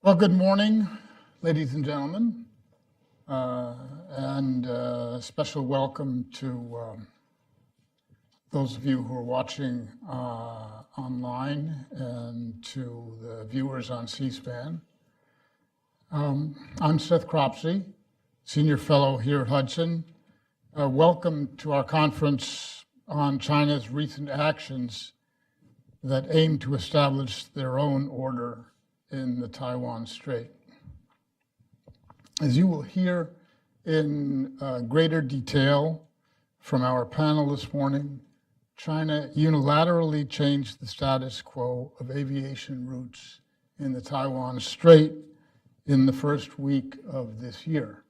Well, good morning, ladies and gentlemen, and a special welcome to those of you who are watching online and to the viewers on C-SPAN. I'm Seth Cropsey, Senior Fellow here at Hudson. Welcome to our conference on China's recent actions that aim to establish their own order in the Taiwan Strait. As you will hear in greater detail from our panel this morning, China unilaterally changed the status quo of aviation routes in the Taiwan Strait in the first week of this year.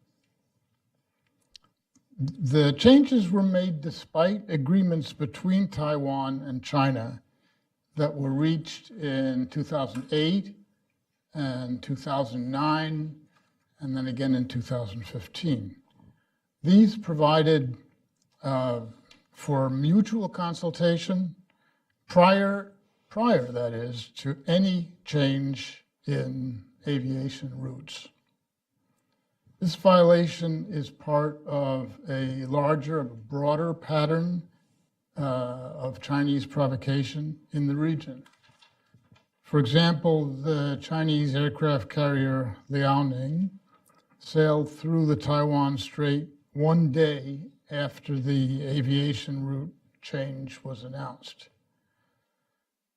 The changes were made despite agreements between Taiwan and China that were reached in 2008 and 2009, and then again in 2015. These provided for mutual consultation prior, that is, to any change in aviation routes. This violation is part of a larger, broader pattern of Chinese provocation in the region. For example, the Chinese aircraft carrier Liaoning sailed through the Taiwan Strait one day after the aviation route change was announced.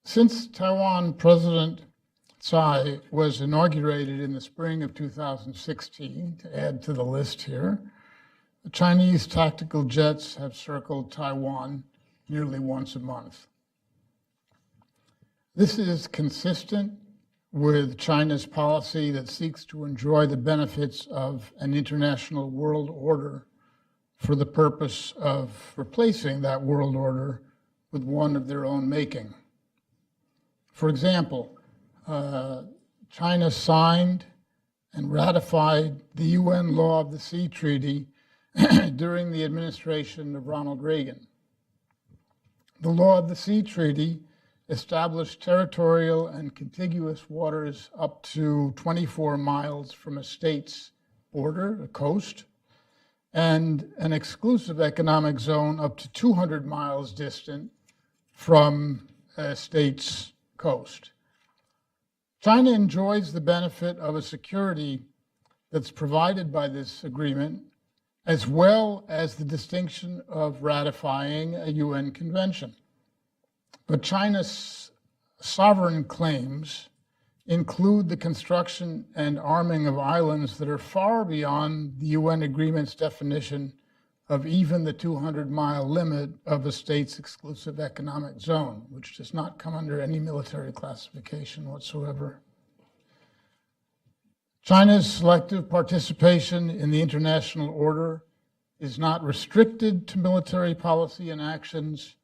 Since Taiwan President Tsai was inaugurated in the spring of 2016, to add to the list here, the Chinese tactical jets have circled Taiwan nearly once a month. This is consistent with China's policy that seeks to enjoy the benefits of an international world order for the purpose of replacing that world order with one of their own making. For example, China signed and ratified the UN Law of the Sea Treaty during the administration of Ronald Reagan. The Law of the Sea Treaty established territorial and contiguous waters up to 24 miles from a state's border, a coast, and an exclusive economic zone up to 200 miles distant from a state's coast. China enjoys the benefit of a security that's provided by this agreement, as well as the distinction of ratifying a UN convention. But China's sovereign claims include the construction and arming of islands that are far beyond the UN agreement's definition of even the 200-mile limit of a state's exclusive economic zone, which does not come under any military classification whatsoever. China's selective participation in the international order is not restricted to military policy and actions.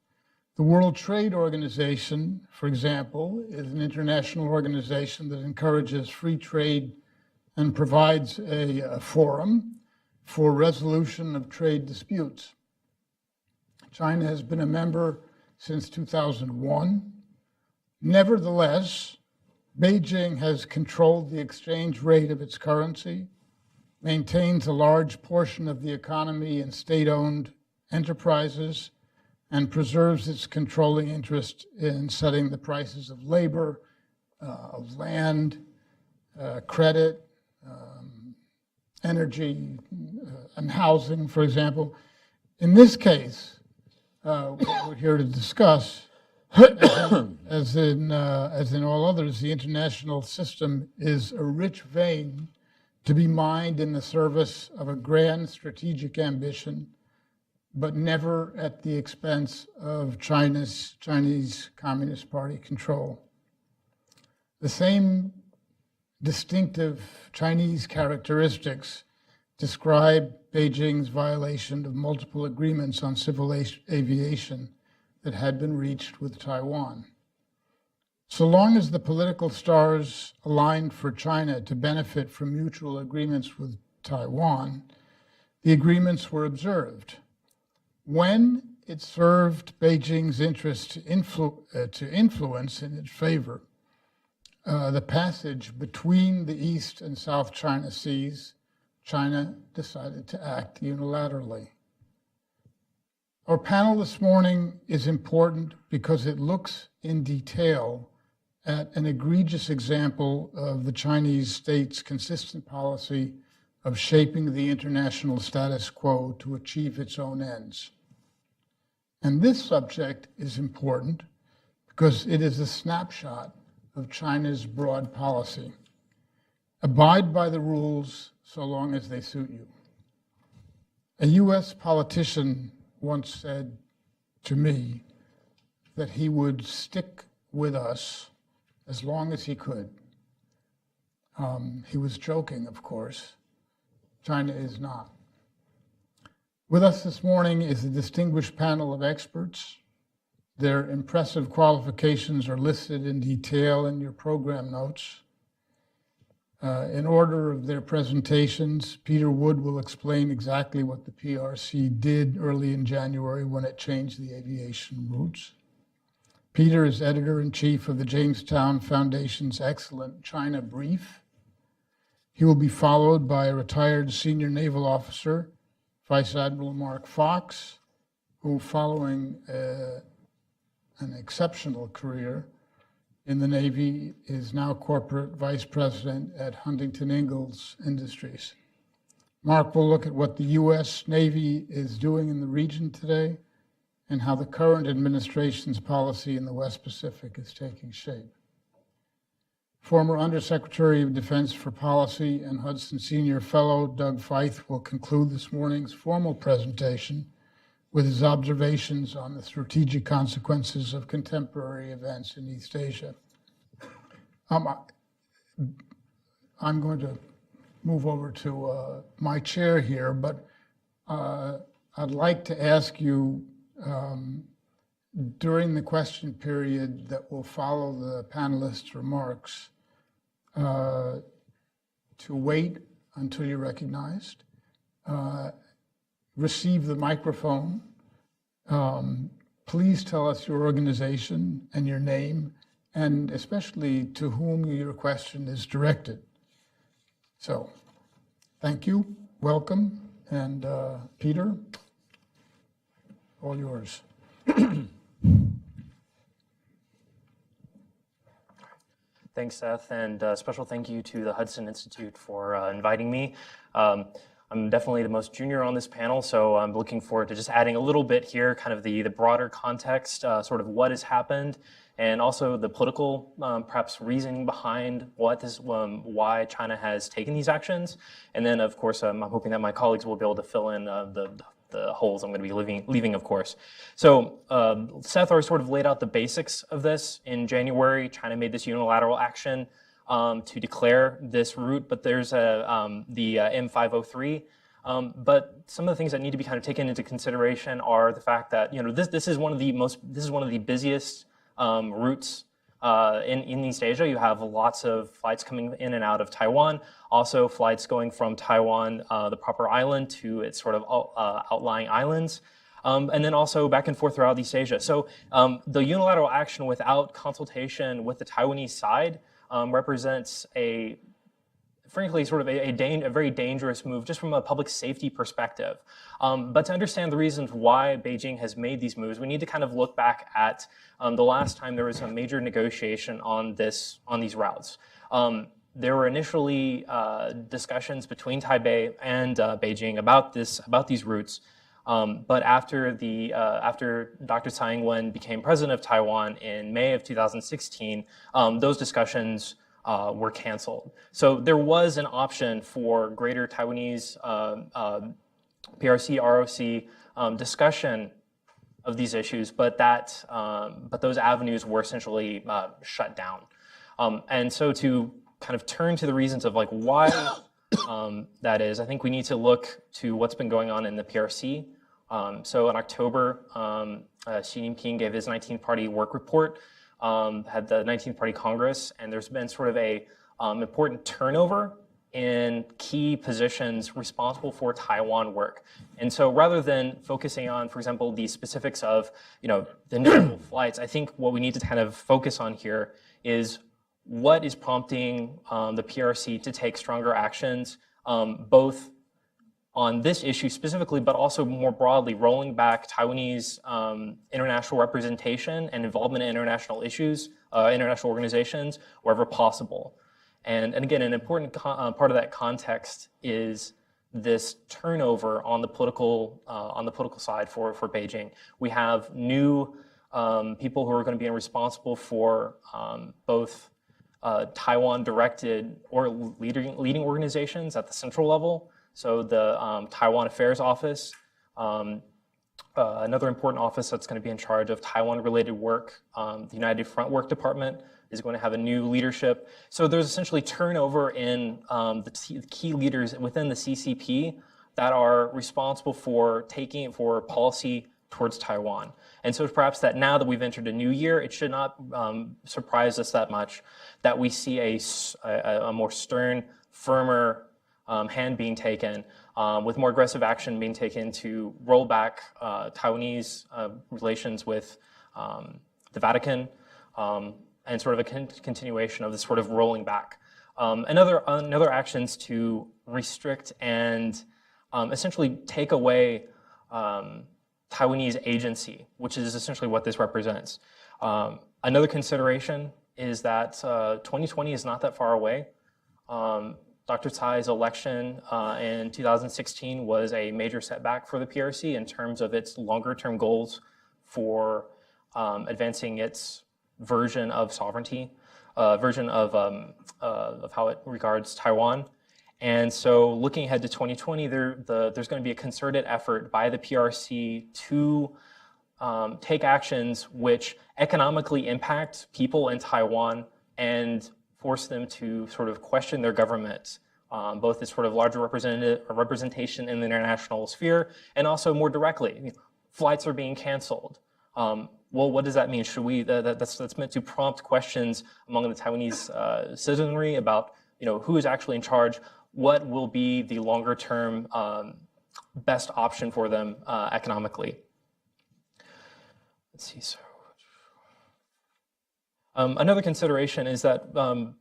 The World Trade Organization, for example, is an international organization that encourages free trade and provides a forum for resolution of trade disputes. China has been a member since 2001. Nevertheless, Beijing has controlled the exchange rate of its currency, maintains a large portion of the economy in state-owned enterprises, and preserves its controlling interest in setting the prices of labor, of land, credit, energy, and housing, for example. In this case, what we're here to discuss, as in all others, the international system is a rich vein to be mined in the service of a grand strategic ambition, but never at the expense of Chinese Communist Party control. The same distinctive Chinese characteristics describe Beijing's violation of multiple agreements on civil aviation that had been reached with Taiwan. So long as the political stars aligned for China to benefit from mutual agreements with Taiwan, the agreements were observed. When it served Beijing's interest to influence in its favor, the passage between the East and South China Seas, China decided to act unilaterally. Our panel this morning is important because it looks in detail at an egregious example of the Chinese state's consistent policy of shaping the international status quo to achieve its own ends. And this subject is important because it is a snapshot of China's broad policy. Abide by the rules so long as they suit you. A US politician once said to me that he would stick with us as long as he could. He was joking, of course. China is not. With us this morning is a distinguished panel of experts. Their impressive qualifications are listed in detail in your program notes. In order of their presentations, Peter Wood will explain exactly what the PRC did early in January when it changed the aviation routes. Peter is editor-in-chief of the Jamestown Foundation's excellent China Brief. He will be followed by a retired senior naval officer, Vice Admiral Mark Fox, who, following an exceptional career in the Navy, is now corporate vice president at Huntington Ingalls Industries. Mark will look at what the US Navy is doing in the region today and how the current administration's policy in the West Pacific is taking shape. Former Undersecretary of Defense for Policy and Hudson Senior Fellow Doug Feith will conclude this morning's formal presentation with his observations on the strategic consequences of contemporary events in East Asia. I'm going to move over to my chair here, but I'd like to ask you during the question period that will follow the panelists' remarks to wait until you're recognized, receive the microphone. Please tell us your organization and your name, and especially to whom your question is directed. So, thank you, welcome, and Peter, all yours. Thanks, Seth, and a special thank you to the Hudson Institute for inviting me. I'm definitely the most junior on this panel, so I'm looking forward to just adding a little bit here, kind of the broader context, sort of what has happened, and also the political, perhaps reasoning behind what this, why China has taken these actions. And then, of course, I'm hoping that my colleagues will be able to fill in the holes I'm going to be leaving, of course. So Seth already sort of laid out the basics of this. In January, China made this unilateral action to declare this route, but there's the M503. But some of the things that need to be kind of taken into consideration are the fact that this is one of the busiest routes in East Asia. You have lots of flights coming in and out of Taiwan, also flights going from Taiwan, the proper island, to its sort of outlying islands. And then also back and forth throughout East Asia. So the unilateral action without consultation with the Taiwanese side represents frankly, sort of a very dangerous move just from a public safety perspective. But to understand the reasons why Beijing has made these moves, we need to kind of look back at the last time there was a major negotiation on these routes. There were initially discussions between Taipei and Beijing about these routes. But after Dr. Tsai Ing-wen became president of Taiwan in May of 2016, those discussions were canceled. So there was an option for greater Taiwanese PRC, ROC discussion of these issues, but those avenues were essentially shut down. And so to kind of turn to the reasons of like why that is, I think we need to look to what's been going on in the PRC. So in October, Xi Jinping gave his 19th Party work report, had the 19th Party Congress, and there's been sort of a important turnover in key positions responsible for Taiwan work. And so rather than focusing on, for example, the specifics of the individual flights, I think what we need to kind of focus on here is what is prompting the PRC to take stronger actions, both on this issue specifically, but also more broadly, rolling back Taiwanese international representation and involvement in international issues, international organizations, wherever possible. And again, an important part of that context is this turnover on the political side for Beijing. We have new people who are going to be responsible for both Taiwan-directed or leading organizations at the central level. So the Taiwan Affairs Office, another important office that's going to be in charge of Taiwan-related work, the United Front Work Department is going to have a new leadership. So there's essentially turnover in the key leaders within the CCP that are responsible for policy towards Taiwan. And so perhaps that now that we've entered a new year, it should not surprise us that much that we see a more stern, firmer hand being taken, with more aggressive action being taken to roll back Taiwanese relations with the Vatican, and sort of a continuation of this sort of rolling back. Another actions to restrict and essentially take away Taiwanese agency, which is essentially what this represents. Another consideration is that 2020 is not that far away. Dr. Tsai's election in 2016 was a major setback for the PRC in terms of its longer-term goals for advancing its version of sovereignty, version of how it regards Taiwan. And so looking ahead to 2020, there's going to be a concerted effort by the PRC to take actions which economically impact people in Taiwan and force them to sort of question their government, both as sort of larger representation in the international sphere and also more directly. Flights are being canceled. Well, what does that mean? Should we? That's meant to prompt questions among the Taiwanese citizenry about, who is actually in charge. What will be the longer-term best option for them economically? Let's see. So, another consideration is that the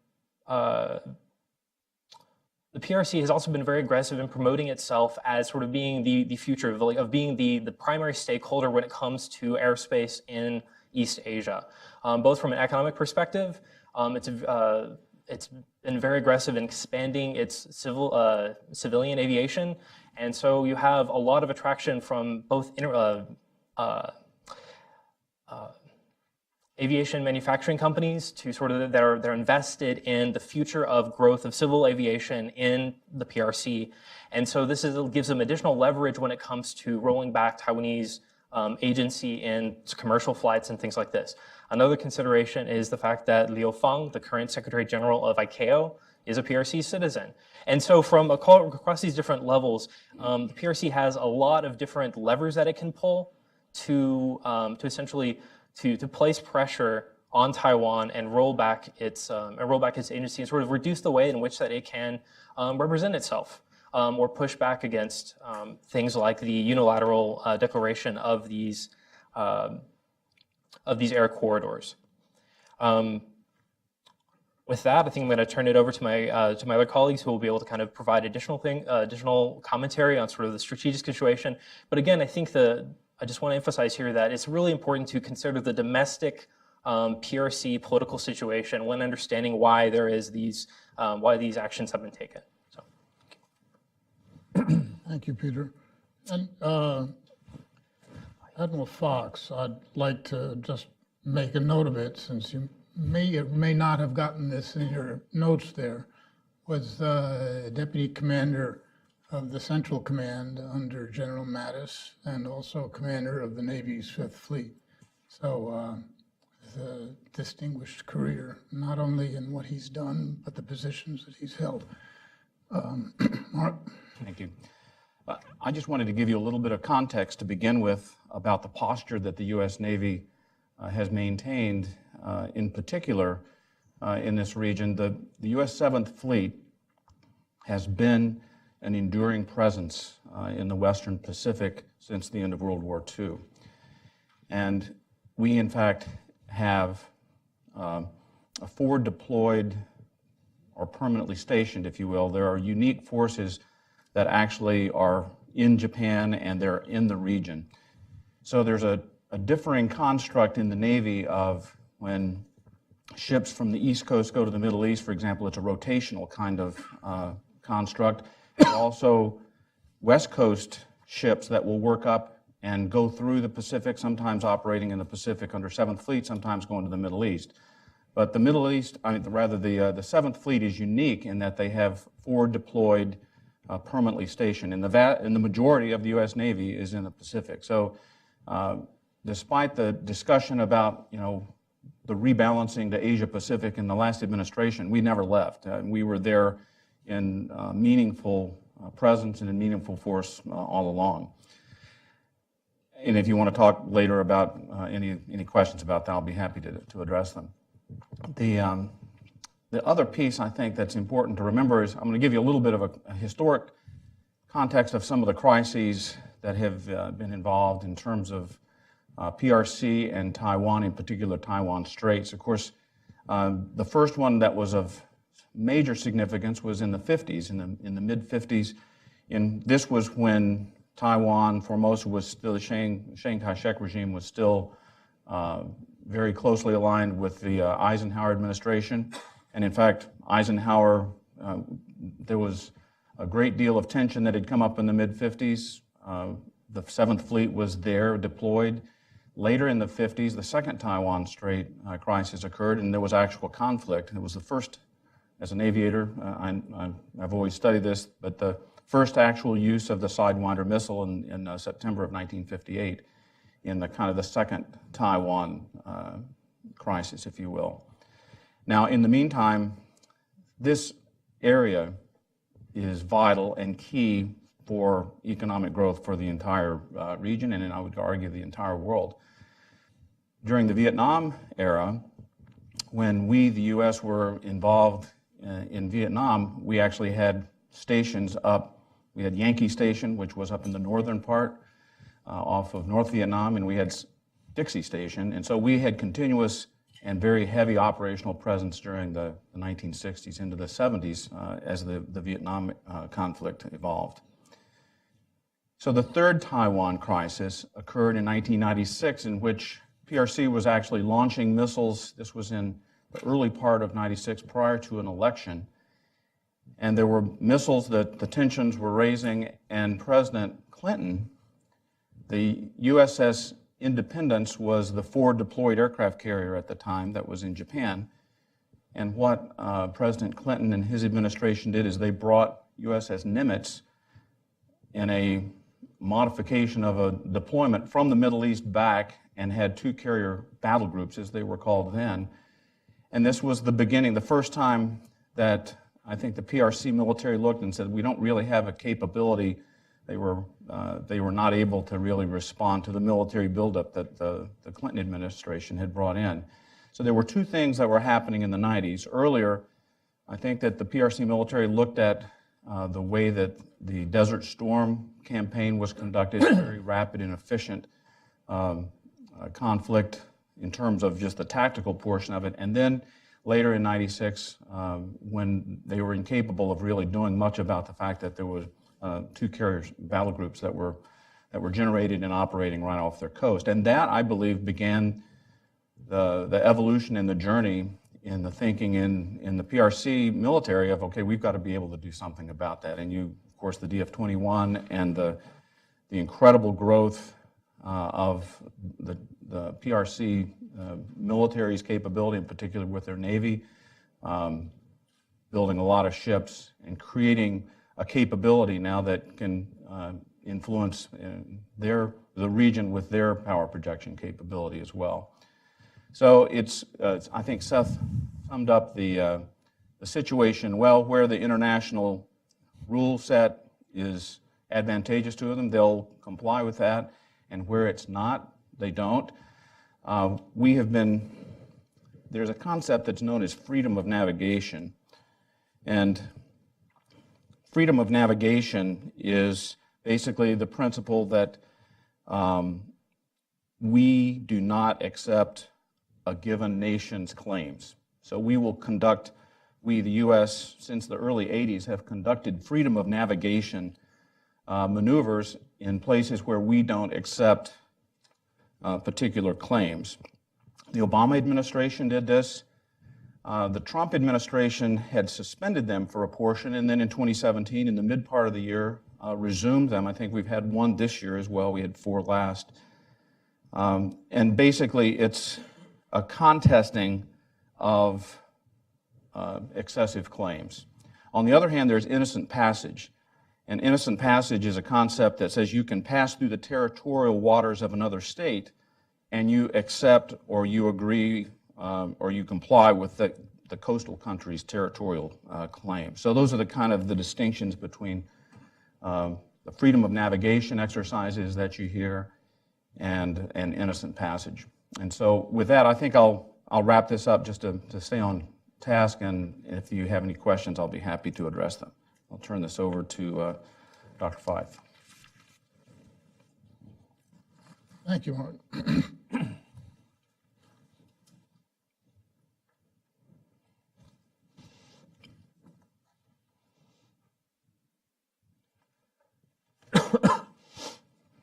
PRC has also been very aggressive in promoting itself as sort of being the future, of being the primary stakeholder when it comes to airspace in East Asia. Both from an economic perspective, it's been very aggressive in expanding its civilian aviation, and so you have a lot of attraction from both aviation manufacturing companies to sort of they're invested in the future of growth of civil aviation in the PRC, and so this gives them additional leverage when it comes to rolling back Taiwanese agency in commercial flights and things like this. Another consideration is the fact that Liu Fang, the current Secretary General of ICAO, is a PRC citizen. And so from across these different levels, the PRC has a lot of different levers that it can pull to essentially to place pressure on Taiwan and roll back its agency and sort of reduce the way in which that it can represent itself, or push back against things like the unilateral declaration of these air corridors. With that, I think I'm going to turn it over to my other colleagues who will be able to kind of provide additional commentary on sort of the strategic situation. But again, I think I just want to emphasize here that it's really important to consider the domestic PRC political situation when understanding why these actions have been taken. So, thank you, Peter. And Admiral Fox, I'd like to just make a note of it, since you may or may not have gotten this in your notes there, was the Deputy Commander of the Central Command under General Mattis, and also Commander of the Navy's Fifth Fleet. So a distinguished career, not only in what he's done, but the positions that he's held. Mark? Thank you. I just wanted to give you a little bit of context to begin with about the posture that the U.S. Navy has maintained, in particular in this region. The U.S. Seventh Fleet has been an enduring presence in the Western Pacific since the end of World War II. And we, in fact, have forward deployed or permanently stationed, if you will. There are unique forces that actually are in Japan and they're in the region. So there's a differing construct in the Navy of when ships from the East Coast go to the Middle East, for example, it's a rotational kind of construct. There are also West Coast ships that will work up and go through the Pacific, sometimes operating in the Pacific under 7th Fleet, sometimes going to the Middle East. But the Middle East, the 7th Fleet is unique in that they have forward deployed, permanently stationed, and the majority of the U.S. Navy is in the Pacific. So despite the discussion about, the rebalancing to Asia Pacific in the last administration, we never left. We were there in meaningful presence and in meaningful force all along. And if you want to talk later about any questions about that, I'll be happy to address them. The other piece I think that's important to remember is I'm going to give you a little bit of a historic context of some of the crises that have been involved in terms of PRC and Taiwan, in particular Taiwan Straits. Of course, the first one that was of major significance was in the 50s, in the mid-50s. And this was when Taiwan, Formosa, was still, the Chiang Kai-shek regime was still very closely aligned with the Eisenhower administration. And in fact, Eisenhower, there was a great deal of tension that had come up in the mid-50s. The 7th Fleet was there, deployed. Later in the 50s, the second Taiwan Strait crisis occurred, and there was actual conflict. It was the first, as an aviator, I've always studied this, but the first actual use of the Sidewinder missile in September of 1958 in the kind of the second Taiwan crisis, if you will. Now, in the meantime, this area is vital and key for economic growth for the entire region, and I would argue the entire world. During the Vietnam era, when we, the U.S., were involved in Vietnam, we actually had stations up. We had Yankee Station, which was up in the northern part off of North Vietnam, and we had Dixie Station. And so we had continuous and very heavy operational presence during the 1960s into the 70s as the Vietnam conflict evolved. So the third Taiwan crisis occurred in 1996, in which PRC was actually launching missiles. This was in the early part of 96, prior to an election. And there were missiles that the tensions were raising, and President Clinton, the USS Independence was the forward deployed aircraft carrier at the time that was in Japan. And what President Clinton and his administration did is they brought USS Nimitz in a modification of a deployment from the Middle East back, and had two carrier battle groups, as they were called then. And this was the beginning, the first time that I think the PRC military looked and said, we don't really have a capability. They were not able to really respond to the military buildup that the Clinton administration had brought in. So there were two things that were happening in the 90s. Earlier, I think that the PRC military looked at the way that the Desert Storm campaign was conducted, very rapid and efficient conflict in terms of just the tactical portion of it. And then later in 96, when they were incapable of really doing much about the fact that there were two carrier battle groups that were generated and operating right off their coast. And that, I believe, began the evolution and the journey in the thinking in the PRC military of, okay, we've got to be able to do something about that. And of course, the DF-21 and the incredible growth of the PRC military's capability, in particular with their Navy, building a lot of ships and creating a capability now that can influence the region with their power projection capability as well. So I think Seth summed up the situation well, where the international rule set is advantageous to them, they'll comply with that, and where it's not, they don't. There's a concept that's known as freedom of navigation, and freedom of navigation is basically the principle that we do not accept a given nation's claims. So we, the U.S., since the early 80s, have conducted freedom of navigation maneuvers in places where we don't accept particular claims. The Obama administration did this. The Trump administration had suspended them for a portion, and then in 2017, in the mid part of the year, resumed them. I think we've had one this year as well. We had 4 last. And basically, it's a contesting of excessive claims. On the other hand, there's innocent passage. And innocent passage is a concept that says you can pass through the territorial waters of another state and you accept or you agree or you comply with the coastal country's territorial claim. So those are the kind of the distinctions between the freedom of navigation exercises that you hear and innocent passage. And so with that, I think I'll wrap this up just to stay on task, and if you have any questions, I'll be happy to address them. I'll turn this over to Dr. Feith. Thank you, Mark.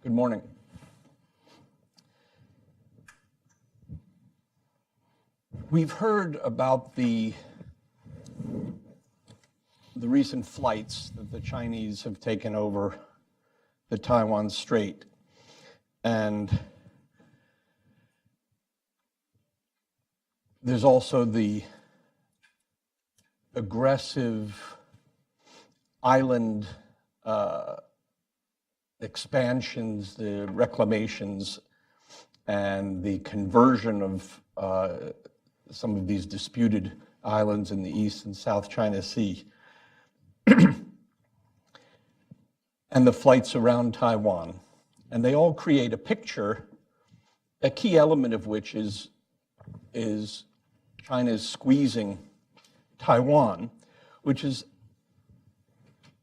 Good morning. We've heard about the recent flights that the Chinese have taken over the Taiwan Strait. And there's also the aggressive island expansions, the reclamations, and the conversion of some of these disputed islands in the East and South China Sea, and the flights around Taiwan. And they all create a picture, a key element of which is China's squeezing Taiwan, which is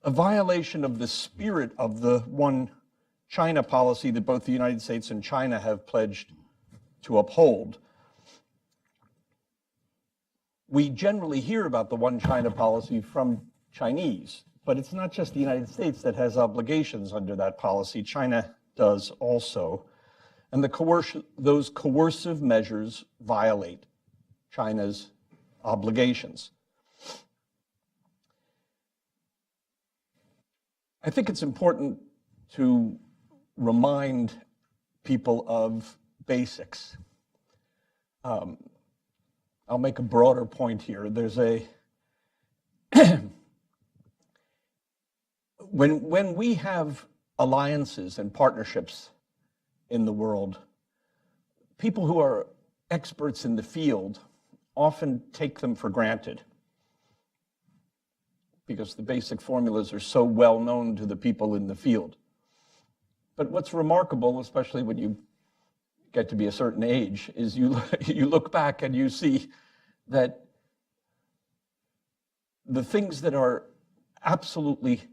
a violation of the spirit of the one China policy that both the United States and China have pledged to uphold. We generally hear about the one China policy from Chinese, but it's not just the United States that has obligations under that policy. China does also. And those coercive measures violate China's obligations. I think it's important to remind people of basics. I'll make a broader point here. There's a when we have alliances and partnerships in the world, people who are experts in the field often take them for granted because the basic formulas are so well known to the people in the field. But what's remarkable, especially when you get to be a certain age, is you look back and you see that the things that are absolutely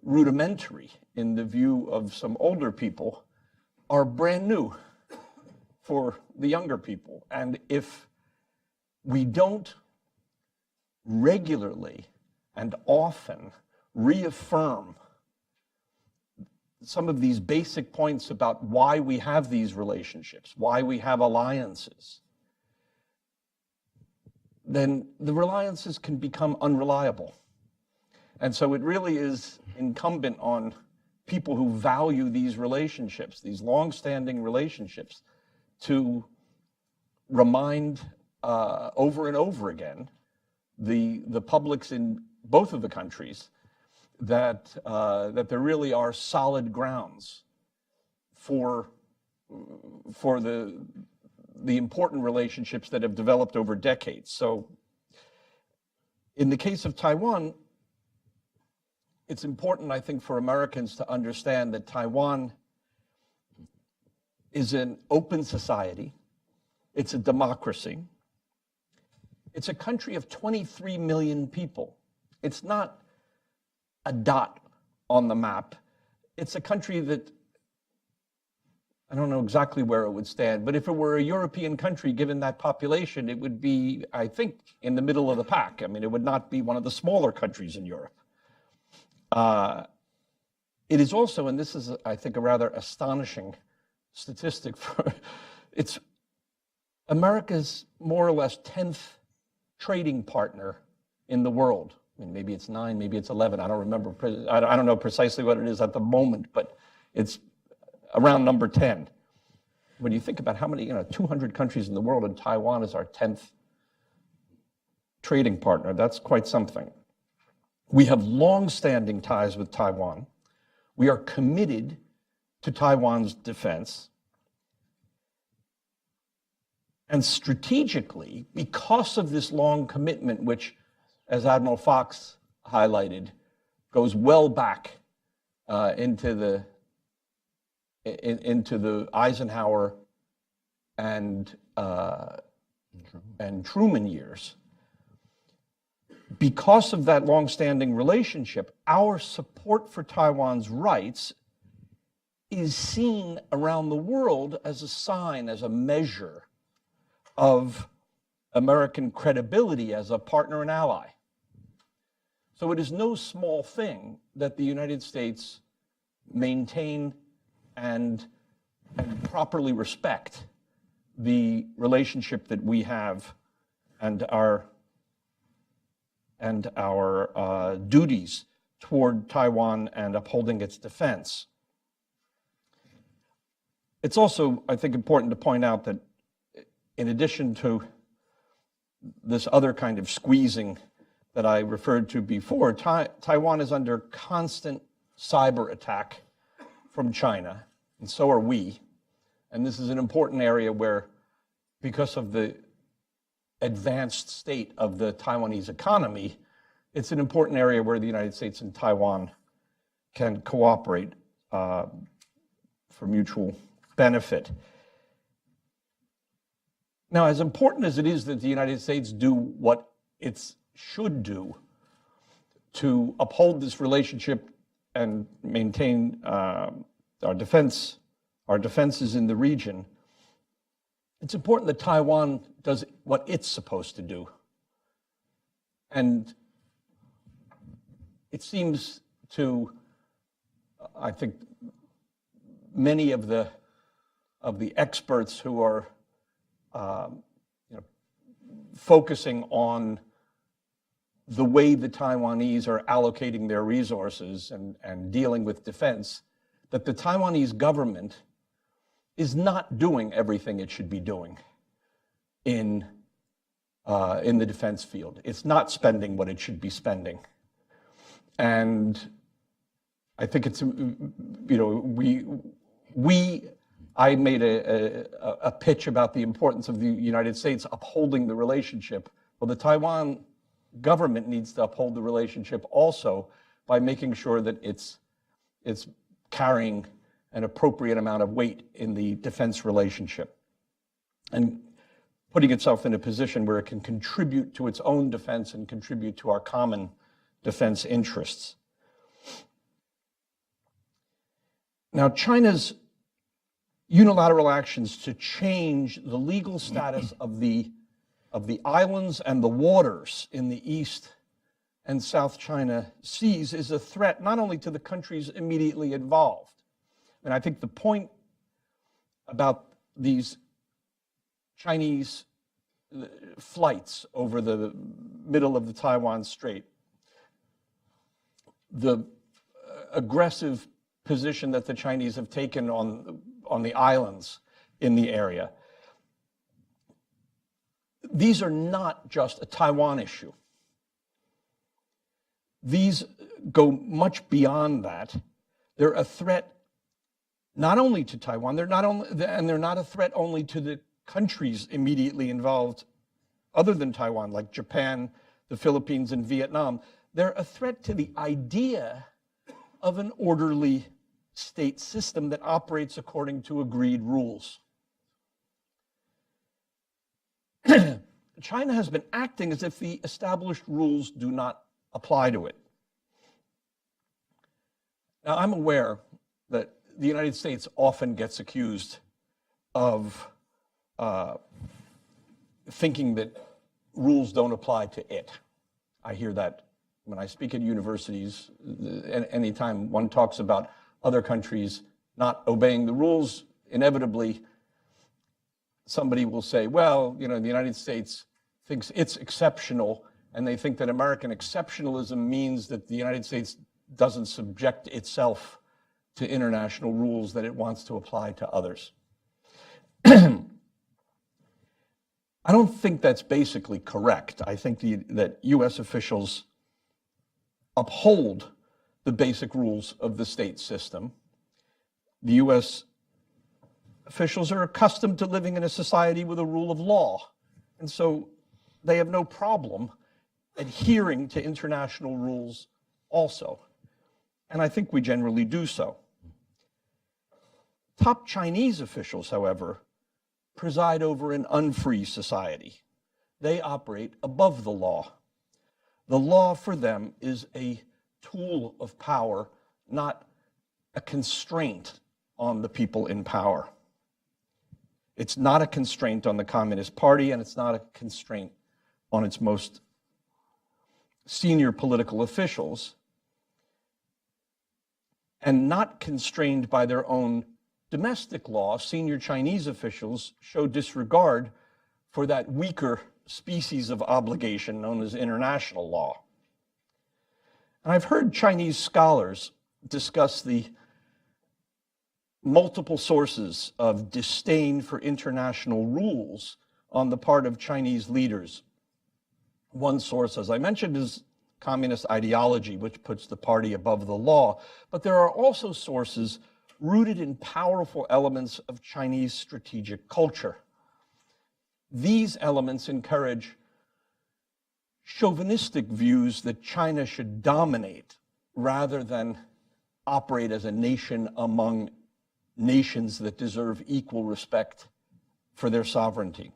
rudimentary in the view of some older people are brand new for the younger people. And if we don't regularly and often reaffirm some of these basic points about why we have these relationships, why we have alliances, then the alliances can become unreliable. And so it really is incumbent on people who value these relationships, these long-standing relationships, to remind over and over again the publics in both of the countries that there really are solid grounds for the important relationships that have developed over decades. So in the case of Taiwan, it's important, I think, for Americans to understand that Taiwan is an open society. It's a democracy. It's a country of 23 million people. It's not a dot on the map. It's a country that I don't know exactly where it would stand, but if it were a European country, given that population, it would be, I think, in the middle of the pack. I mean, it would not be one of the smaller countries in Europe. It is also, and this is, I think, a rather astonishing statistic, it's America's more or less 10th trading partner in the world. I mean, maybe it's 9, maybe it's 11. I don't remember. I don't know precisely what it is at the moment, but it's around number 10. When you think about how many, 200 countries in the world, and Taiwan is our 10th trading partner, that's quite something. We have long-standing ties with Taiwan. We are committed to Taiwan's defense. And strategically, because of this long commitment, which, as Admiral Fox highlighted, goes well back into the Eisenhower and Truman years. Because of that long-standing relationship, our support for Taiwan's rights is seen around the world as a sign, as a measure of American credibility as a partner and ally. So it is no small thing that the United States maintain and properly respect the relationship that we have and our duties toward Taiwan and upholding its defense. It's also, I think, important to point out that in addition to this other kind of squeezing that I referred to before, Taiwan is under constant cyber attack from China, and so are we. And this is an important area where, because of the advanced state of the Taiwanese economy, it's an important area where the United States and Taiwan can cooperate for mutual benefit. Now, as important as it is that the United States do what it should do to uphold this relationship and maintain our defenses in the region, it's important that Taiwan does what it's supposed to do. And it seems to, I think, many of the experts who are focusing on the way the Taiwanese are allocating their resources and dealing with defense, that the Taiwanese government is not doing everything it should be doing in the defense field. It's not spending what it should be spending. And I think it's, I made a pitch about the importance of the United States upholding the relationship. Well, the Taiwan government needs to uphold the relationship also by making sure that it's carrying an appropriate amount of weight in the defense relationship and putting itself in a position where it can contribute to its own defense and contribute to our common defense interests. Now, China's unilateral actions to change the legal status of the islands and the waters in the East and South China Seas is a threat not only to the countries immediately involved. And I think the point about these Chinese flights over the middle of the Taiwan Strait, the aggressive position that the Chinese have taken on the islands in the area, these are not just a Taiwan issue. These go much beyond that. They're a threat not only to Taiwan, they're not a threat only to the countries immediately involved other than Taiwan, like Japan, the Philippines, and Vietnam. They're a threat to the idea of an orderly state system that operates according to agreed rules. China has been acting as if the established rules do not apply to it. Now, I'm aware that the United States often gets accused of thinking that rules don't apply to it. I hear that when I speak at universities. Anytime one talks about other countries not obeying the rules, inevitably somebody will say, well, you know, the United States thinks it's exceptional, and they think that American exceptionalism means that the United States doesn't subject itself to international rules that it wants to apply to others. I don't think that's basically correct. I think that US officials uphold the basic rules of the state system. The US officials are accustomed to living in a society with a rule of law, and so they have no problem adhering to international rules also. And I think we generally do so. Top Chinese officials, however, preside over an unfree society. They operate above the law. The law for them is a tool of power, not a constraint on the people in power. It's not a constraint on the Communist Party, and it's not a constraint on its most senior political officials, and not constrained by their own domestic law. Senior Chinese officials show disregard for that weaker species of obligation known as international law. And I've heard Chinese scholars discuss the multiple sources of disdain for international rules on the part of Chinese leaders. One source, as I mentioned, is communist ideology, which puts the party above the law. But there are also sources rooted in powerful elements of Chinese strategic culture. These elements encourage chauvinistic views that China should dominate rather than operate as a nation among nations that deserve equal respect for their sovereignty.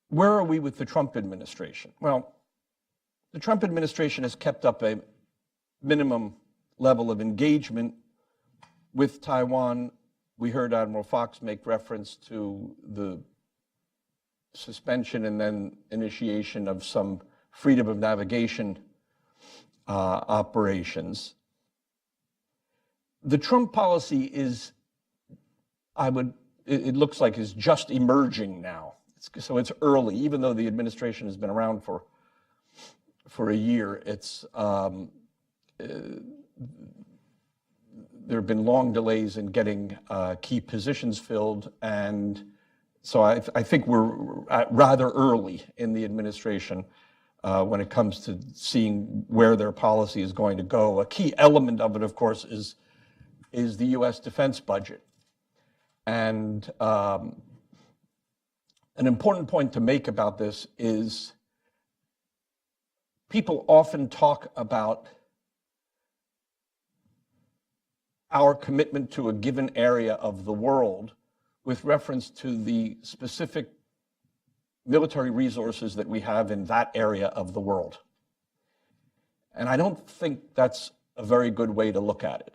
Where are we with the Trump administration? Well, the Trump administration has kept up a minimum level of engagement with Taiwan. We heard Admiral Fox make reference to the suspension and then initiation of some freedom of navigation operations. The Trump policy is, it looks like is just emerging now. So it's early, even though the administration has been around for a year. There have been long delays in getting key positions filled, and so I think we're rather early in the administration when it comes to seeing where their policy is going to go. A key element of it, of course, is the U.S. defense budget. And an important point to make about this is people often talk about our commitment to a given area of the world with reference to the specific military resources that we have in that area of the world. And I don't think that's a very good way to look at it.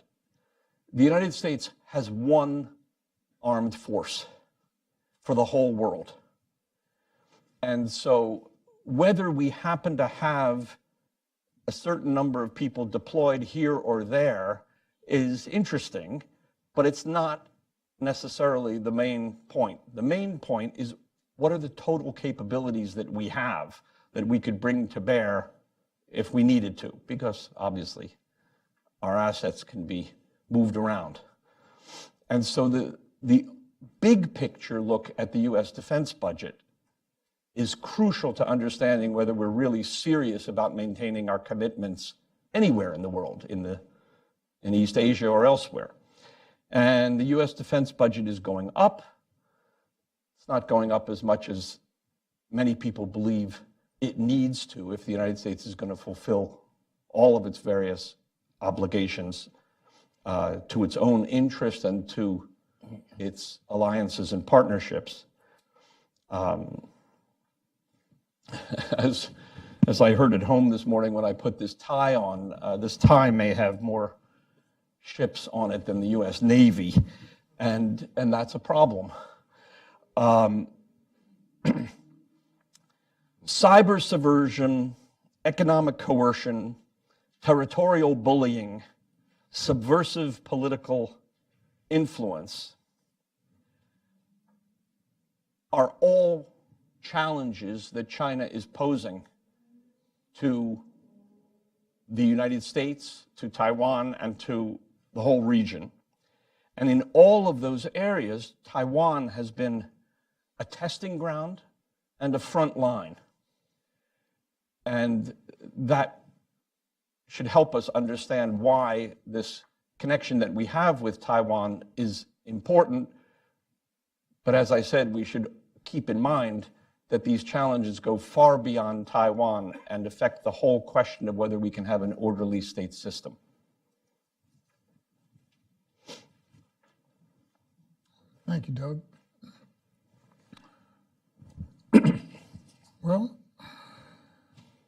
The United States has one armed force for the whole world. And so whether we happen to have a certain number of people deployed here or there is interesting, but it's not necessarily the main point. The main point is, what are the total capabilities that we have that we could bring to bear if we needed to? Because obviously our assets can be moved around. And so the big picture look at the US defense budget is crucial to understanding whether we're really serious about maintaining our commitments anywhere in the world, in East Asia or elsewhere. And the US defense budget is going up. It's not going up as much as many people believe it needs to if the United States is going to fulfill all of its various obligations to its own interest and to its alliances and partnerships. As I heard at home this morning when I put this tie on, this tie may have more ships on it than the U.S. Navy, and that's a problem. Cyber subversion, economic coercion, territorial bullying, subversive political influence are all challenges that China is posing to the United States, to Taiwan, and to the whole region. And in all of those areas, Taiwan has been a testing ground and a front line. And that should help us understand why this connection that we have with Taiwan is important. But as I said, we should keep in mind that these challenges go far beyond Taiwan and affect the whole question of whether we can have an orderly state system. Thank you, Doug. Well,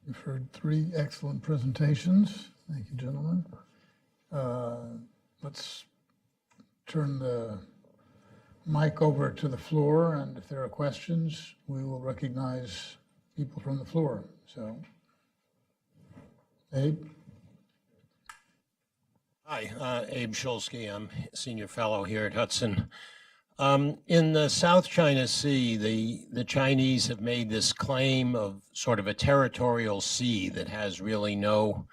we've heard 3 excellent presentations. Thank you, gentlemen. Let's turn the mic over to the floor, and if there are questions, we will recognize people from the floor. So, Abe? Hi, Abe Shulsky. I'm senior fellow here at Hudson. In the South China Sea, the Chinese have made this claim of sort of a territorial sea that has really no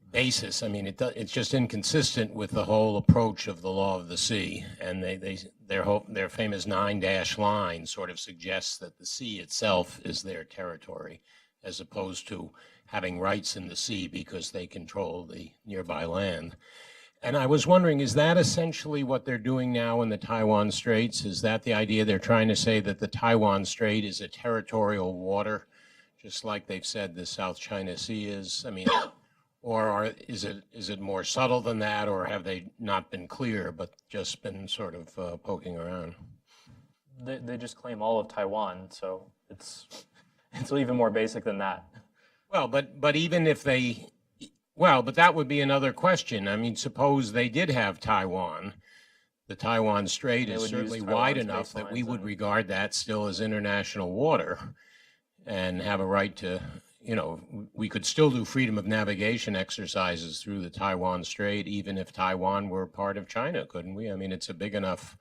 basis. I mean, it's just inconsistent with the whole approach of the law of the sea. And their famous 9-dash line sort of suggests that the sea itself is their territory, as opposed to having rights in the sea because they control the nearby land. And I was wondering, is that essentially what they're doing now in the Taiwan Straits? Is that the idea? They're trying to say that the Taiwan Strait is a territorial water, just like they've said the South China Sea is? I mean, or is it more subtle than that, or have they not been clear, but just been sort of poking around? They just claim all of Taiwan, so it's even more basic than that. Well, but even if they, well, but that would be another question. I mean, suppose they did have Taiwan. The Taiwan Strait is certainly wide enough that we would regard that still as international water and have a right to, you know, we could still do freedom of navigation exercises through the Taiwan Strait, even if Taiwan were part of China, couldn't we? I mean, it's a big enough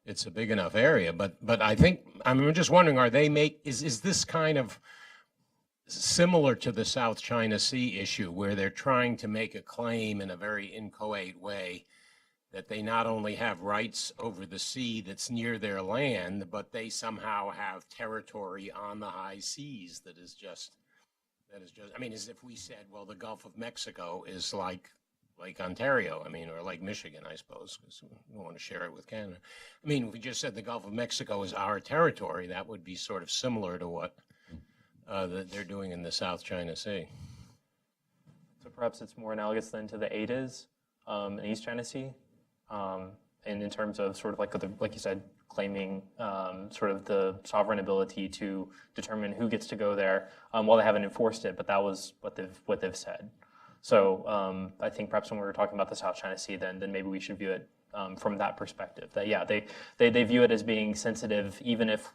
area. But I think, I'm just wondering, is this kind of similar to the South China Sea issue, where they're trying to make a claim in a very inchoate way that they not only have rights over the sea that's near their land, but they somehow have territory on the high seas that is just, I mean, as if we said, well, the Gulf of Mexico is like Lake Ontario, I mean, or Lake Michigan, I suppose, because we want to share it with Canada. I mean, if we just said the Gulf of Mexico is our territory, that would be sort of similar to what that they're doing in the South China Sea. So perhaps it's more analogous then to the AIDAs in East China Sea, and in terms of sort of like you said, claiming sort of the sovereign ability to determine who gets to go there. Well, they haven't enforced it, but that was what they've said. So I think perhaps when we were talking about the South China Sea, then maybe we should view it from that perspective. That yeah, they view it as being sensitive, even if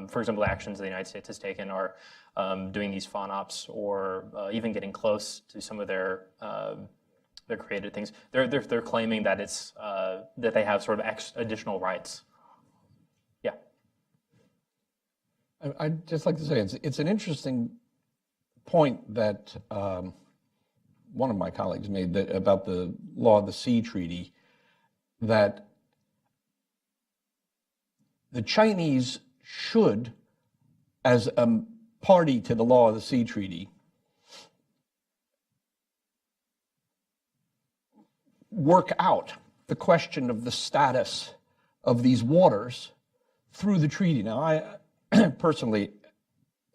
for example, the actions the United States has taken are doing these fawn ops or even getting close to some of their created things. They're claiming that it's that they have sort of additional rights. Yeah. I'd just like to say it's an interesting point that one of my colleagues made about the Law of the Sea Treaty, that the Chinese should, as a party to the Law of the Sea Treaty, work out the question of the status of these waters through the treaty. Now, I personally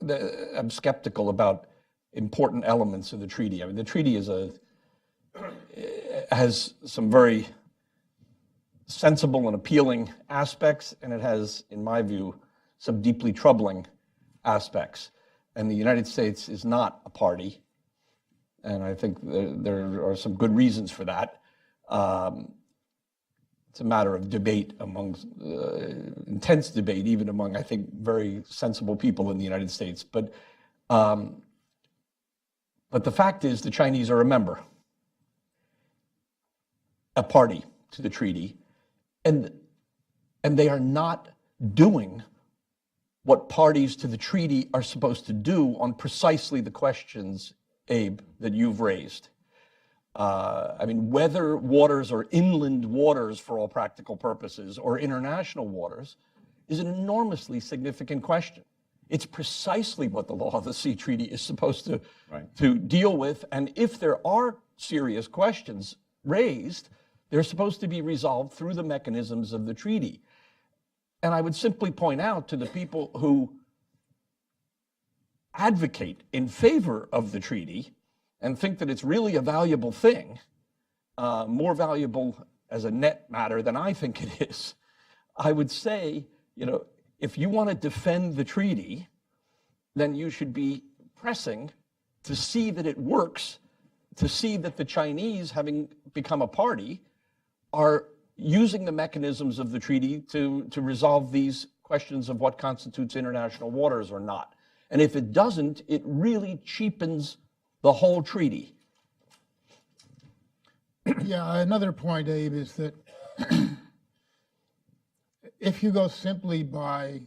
am skeptical about important elements of the treaty. I mean, the treaty has some very sensible and appealing aspects, and it has, in my view, some deeply troubling aspects. And the United States is not a party And I think there are some good reasons for that. It's a matter of debate intense debate, even among, I think, very sensible people in the United States. But the fact is the Chinese are a member, a party to the treaty, and they are not doing what parties to the treaty are supposed to do on precisely the questions, Abe, that you've raised. I mean, whether waters are inland waters for all practical purposes or international waters is an enormously significant question. It's precisely what the law of the sea treaty is supposed to deal with. And if there are serious questions raised, they're supposed to be resolved through the mechanisms of the treaty. And I would simply point out to the people who advocate in favor of the treaty and think that it's really a valuable thing, more valuable as a net matter than I think it is, I would say, if you want to defend the treaty, then you should be pressing to see that it works, to see that the Chinese, having become a party, are using the mechanisms of the treaty to resolve these questions of what constitutes international waters or not. And if it doesn't, it really cheapens the whole treaty. Yeah, another point, Abe, is that if you go simply by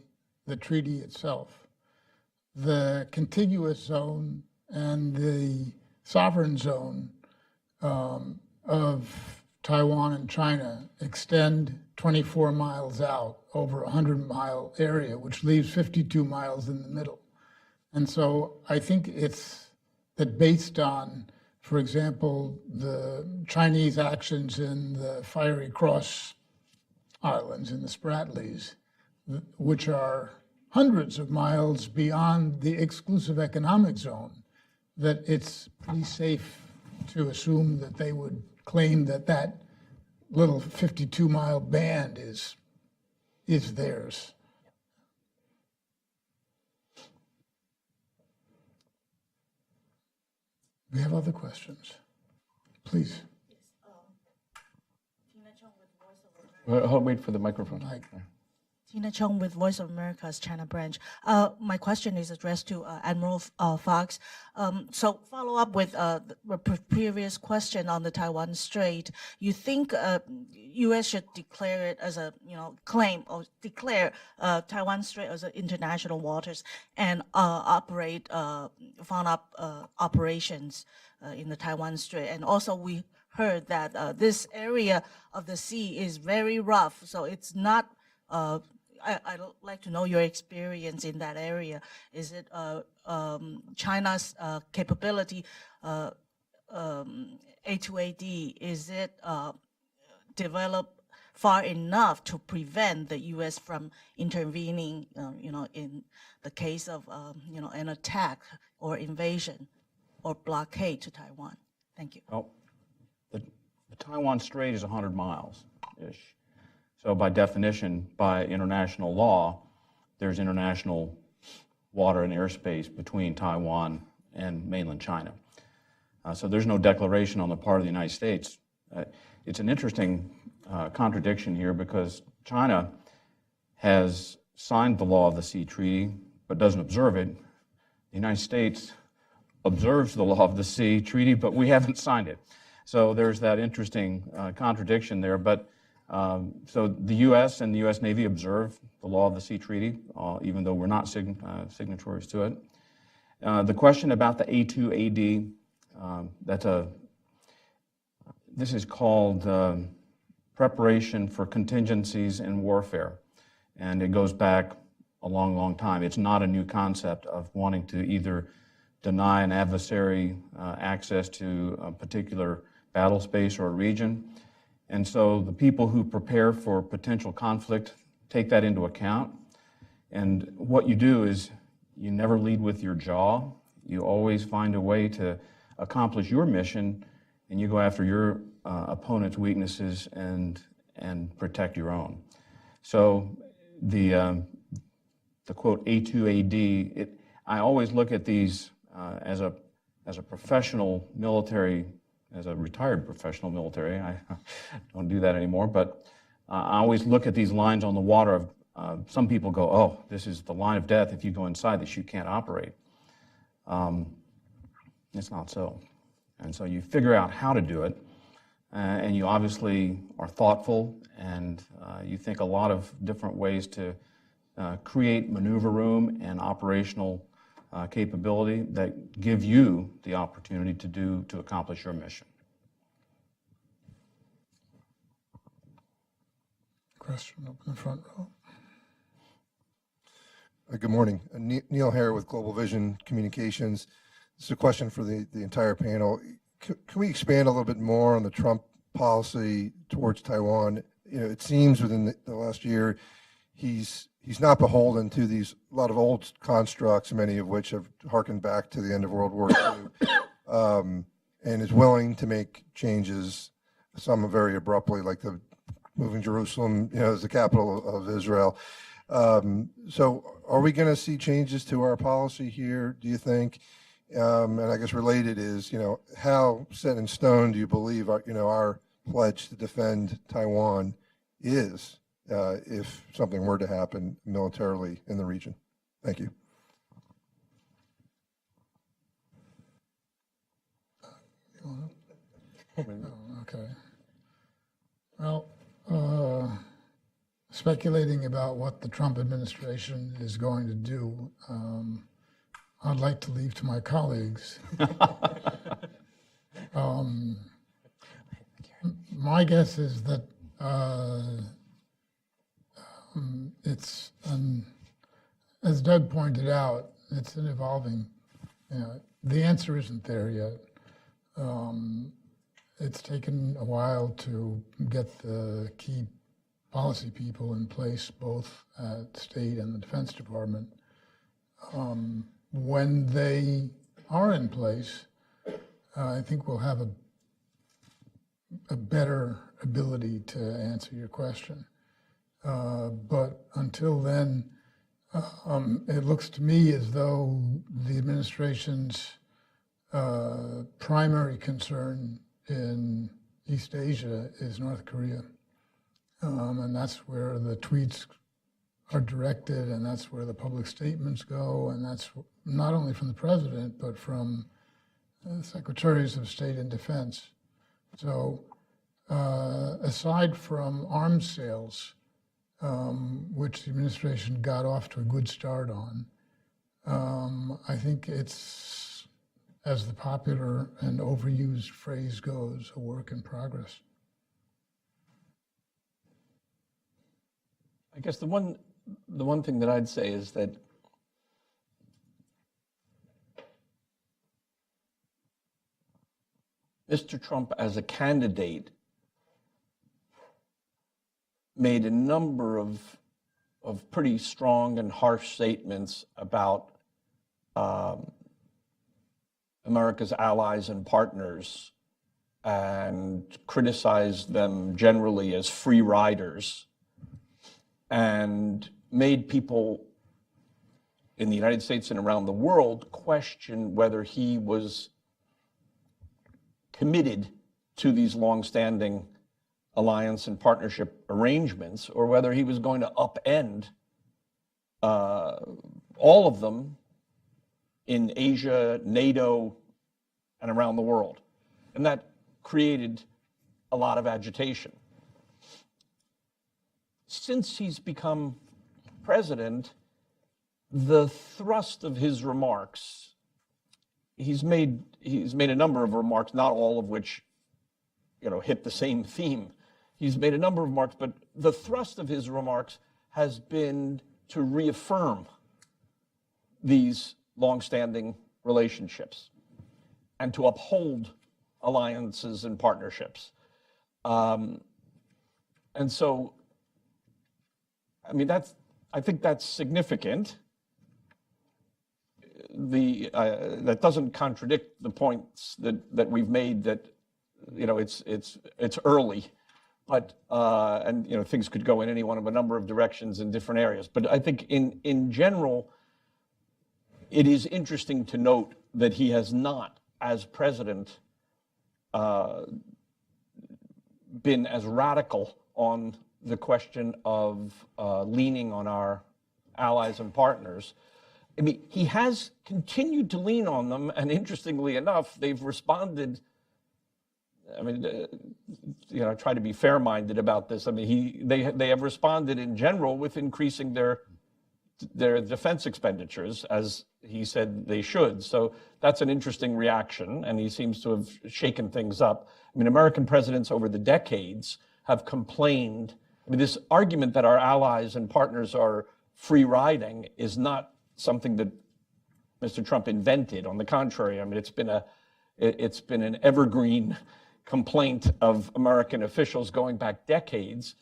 the treaty itself, the contiguous zone and the sovereign zone of Taiwan and China extend 24 miles out over a 100-mile area, which leaves 52 miles in the middle. And so I think it's that based on, for example, the Chinese actions in the Fiery Cross Islands, in the Spratlys, which are hundreds of miles beyond the exclusive economic zone, that it's pretty safe to assume that they would claim that that little 52-mile band is theirs. We have other questions. Please. Wait for the microphone. Tina Chung with Voice of America's China branch. My question is addressed to Admiral Fox. So follow up with the previous question on the Taiwan Strait. You think U.S. should declare it as a claim or declare Taiwan Strait as international waters and operate follow-up operations in the Taiwan Strait. And also we heard that this area of the sea is very rough, so it's not. I'd like to know your experience in that area. Is it China's capability, A2AD, is it developed far enough to prevent the U.S. from intervening, in the case of, an attack or invasion or blockade to Taiwan? Thank you. Well, the Taiwan Strait is 100 miles-ish. So by definition, by international law, there's international water and airspace between Taiwan and mainland China. So there's no declaration on the part of the United States. It's an interesting contradiction here because China has signed the law of the sea treaty but doesn't observe it. The United States observes the law of the sea treaty, but we haven't signed it. So there's that interesting contradiction there. But so the U.S. and the U.S. Navy observe the law of the sea treaty, even though we're not signatories to it. The question about the A2AD, this is called preparation for contingencies in warfare, and it goes back a long, long time. It's not a new concept of wanting to either deny an adversary access to a particular battle space or a region. And so the people who prepare for potential conflict take that into account. And what you do is you never lead with your jaw. You always find a way to accomplish your mission, and you go after your opponent's weaknesses and protect your own. So the quote A2AD, I always look at these as a as a professional military, as a retired professional military, I don't do that anymore, but I always look at these lines on the water of, some people go, oh, this is the line of death. If you go inside this, you can't operate. It's not so. And so you figure out how to do it, and you obviously are thoughtful, and you think a lot of different ways to create maneuver room and operational capability that give you the opportunity to accomplish your mission. Question up in the front row. Good morning. Neil Hare with Global Vision Communications. This is a question for the entire panel. Can we expand a little bit more on the Trump policy towards Taiwan? You know, it seems within the last year, he's not beholden to these a lot of old constructs, many of which have harkened back to the end of World War II, and is willing to make changes, some very abruptly, like the moving Jerusalem, you know, as the capital of Israel. So are we going to see changes to our policy here, do you think? And I guess related is, you know, how set in stone do you believe our pledge to defend Taiwan is if something were to happen militarily in the region? Thank you. Okay. Well, speculating about what the Trump administration is going to do, I'd like to leave to my colleagues. My guess is that it's, as Doug pointed out, it's an evolving, the answer isn't there yet. It's taken a while to get the key policy people in place, both at State and the Defense Department. When they are in place, I think we'll have a better ability to answer your question. But until then, it looks to me as though the administration's primary concern in East Asia is North Korea. And that's where the tweets are directed, and that's where the public statements go, and that's not only from the president, but from secretaries of state and defense. So aside from arms sales, which the administration got off to a good start on, I think it's, as the popular and overused phrase goes, a work in progress. I guess the one thing that I'd say is that Mr. Trump as a candidate made a number of pretty strong and harsh statements about America's allies and partners, and criticized them generally as free riders, and made people in the United States and around the world question whether he was committed to these longstanding alliance and partnership arrangements, or whether he was going to upend all of them in Asia, NATO, and around the world. And that created a lot of agitation. Since he's become president, the thrust of his remarks, he's made a number of remarks, not all of which, hit the same theme. He's made a number of remarks, but the thrust of his remarks has been to reaffirm these longstanding relationships and to uphold alliances and partnerships. And so, I think that's significant. That doesn't contradict the points that we've made that, it's early, but and things could go in any one of a number of directions in different areas. But I think in general, it is interesting to note that he has not as president, been as radical on the question of leaning on our allies and partners. I mean, he has continued to lean on them, and interestingly enough, they've responded. I mean, try to be fair-minded about this. I mean, they have responded in general with increasing their defense expenditures, as he said they should. So that's an interesting reaction, and he seems to have shaken things up. I mean, American presidents over the decades have complained. I mean, this argument that our allies and partners are free riding is not something that Mr. Trump invented. On the contrary, I mean, it's been an evergreen complaint of American officials going back decades.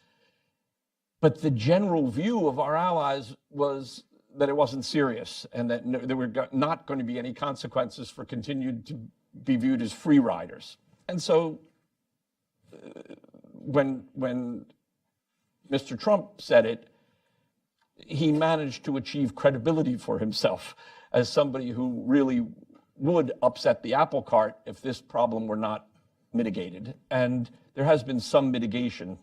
But the general view of our allies was that it wasn't serious, and that there were not going to be any consequences for continued to be viewed as free riders. And so when Mr. Trump said it, he managed to achieve credibility for himself as somebody who really would upset the apple cart if this problem were not mitigated. And there has been some mitigation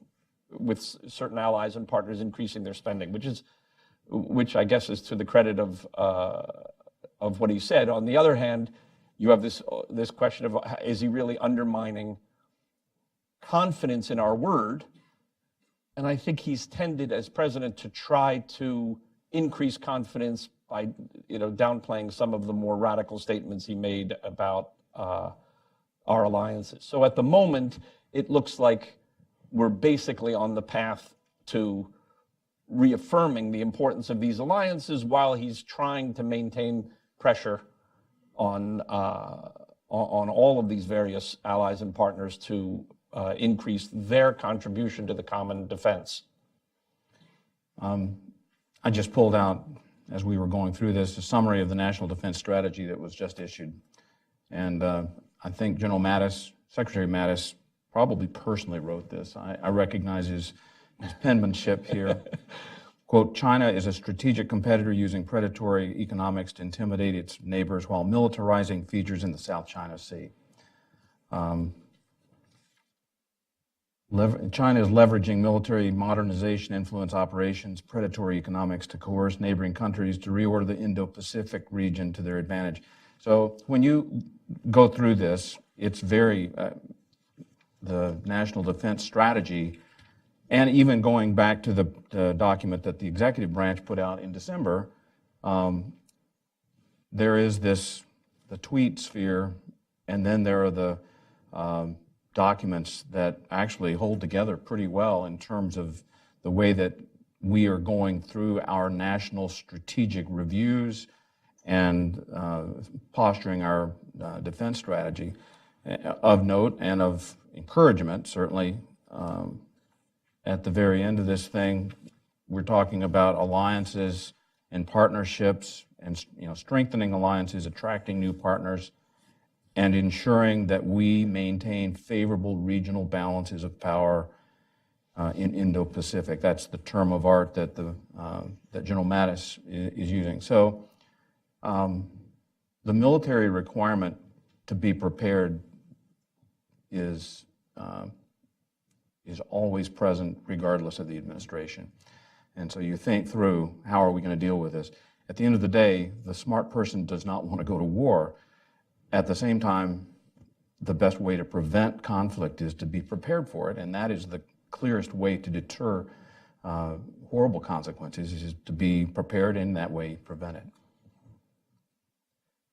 with certain allies and partners increasing their spending, which I guess is to the credit of what he said. On the other hand, you have this question of, is he really undermining confidence in our word? And I think he's tended as president to try to increase confidence by downplaying some of the more radical statements he made about our alliances. So at the moment, it looks like we're basically on the path to reaffirming the importance of these alliances while he's trying to maintain pressure on all of these various allies and partners to increase their contribution to the common defense. I just pulled out, as we were going through this, a summary of the National Defense Strategy that was just issued. And I think Secretary Mattis probably personally wrote this. I recognize his penmanship here. Quote, China is a strategic competitor using predatory economics to intimidate its neighbors while militarizing features in the South China Sea. China is leveraging military modernization, influence operations, predatory economics to coerce neighboring countries to reorder the Indo-Pacific region to their advantage. So when you go through this, it's very, the National Defense Strategy, and even going back to the document that the executive branch put out in December, there is the tweet sphere, and then there are the documents that actually hold together pretty well in terms of the way that we are going through our national strategic reviews and posturing our defense strategy. Of note and of encouragement, certainly, at the very end of this thing, we're talking about alliances and partnerships and strengthening alliances, attracting new partners, and ensuring that we maintain favorable regional balances of power in Indo-Pacific. That's the term of art that that General Mattis is using. So the military requirement to be prepared is always present regardless of the administration. And so you think through, how are we going to deal with this? At the end of the day, the smart person does not want to go to war. At the same time, the best way to prevent conflict is to be prepared for it, and that is the clearest way to deter horrible consequences, is to be prepared, and that way prevent it.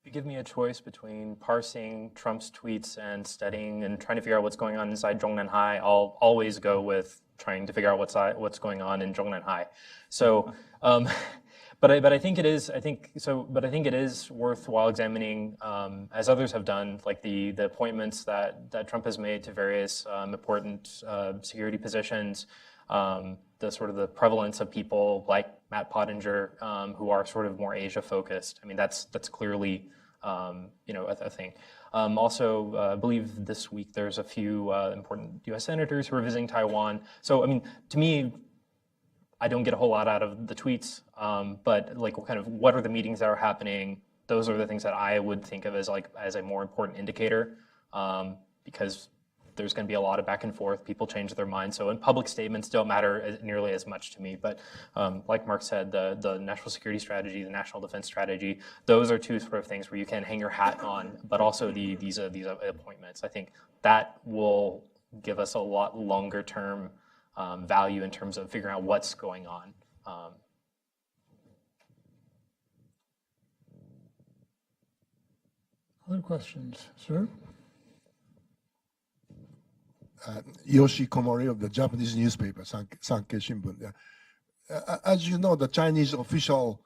If you give me a choice between parsing Trump's tweets and studying and trying to figure out what's going on inside Zhongnanhai, I'll always go with trying to figure out what's going on in Zhongnanhai. So, but I think it is worthwhile examining, as others have done, like the appointments that Trump has made to various important security positions, the sort of the prevalence of people like Matt Pottinger, who are sort of more Asia focused. I mean, that's clearly a thing. Also, I believe this week there's a few important U.S. senators who are visiting Taiwan. So, I mean, to me, I don't get a whole lot out of the tweets, but like, what are the meetings that are happening? those are the things that I would think of as as a more important indicator, because there's going to be a lot of back and forth. People change their minds. So, public statements don't matter nearly as much to me. But like Mark said, the national security strategy, the national defense strategy, those are two sort of things where you can hang your hat on. But also these appointments, I think that will give us a lot longer term value in terms of figuring out what's going on. Other questions, sir? Yoshi Komori of the Japanese newspaper, Sankei Shimbun. As you know, the Chinese official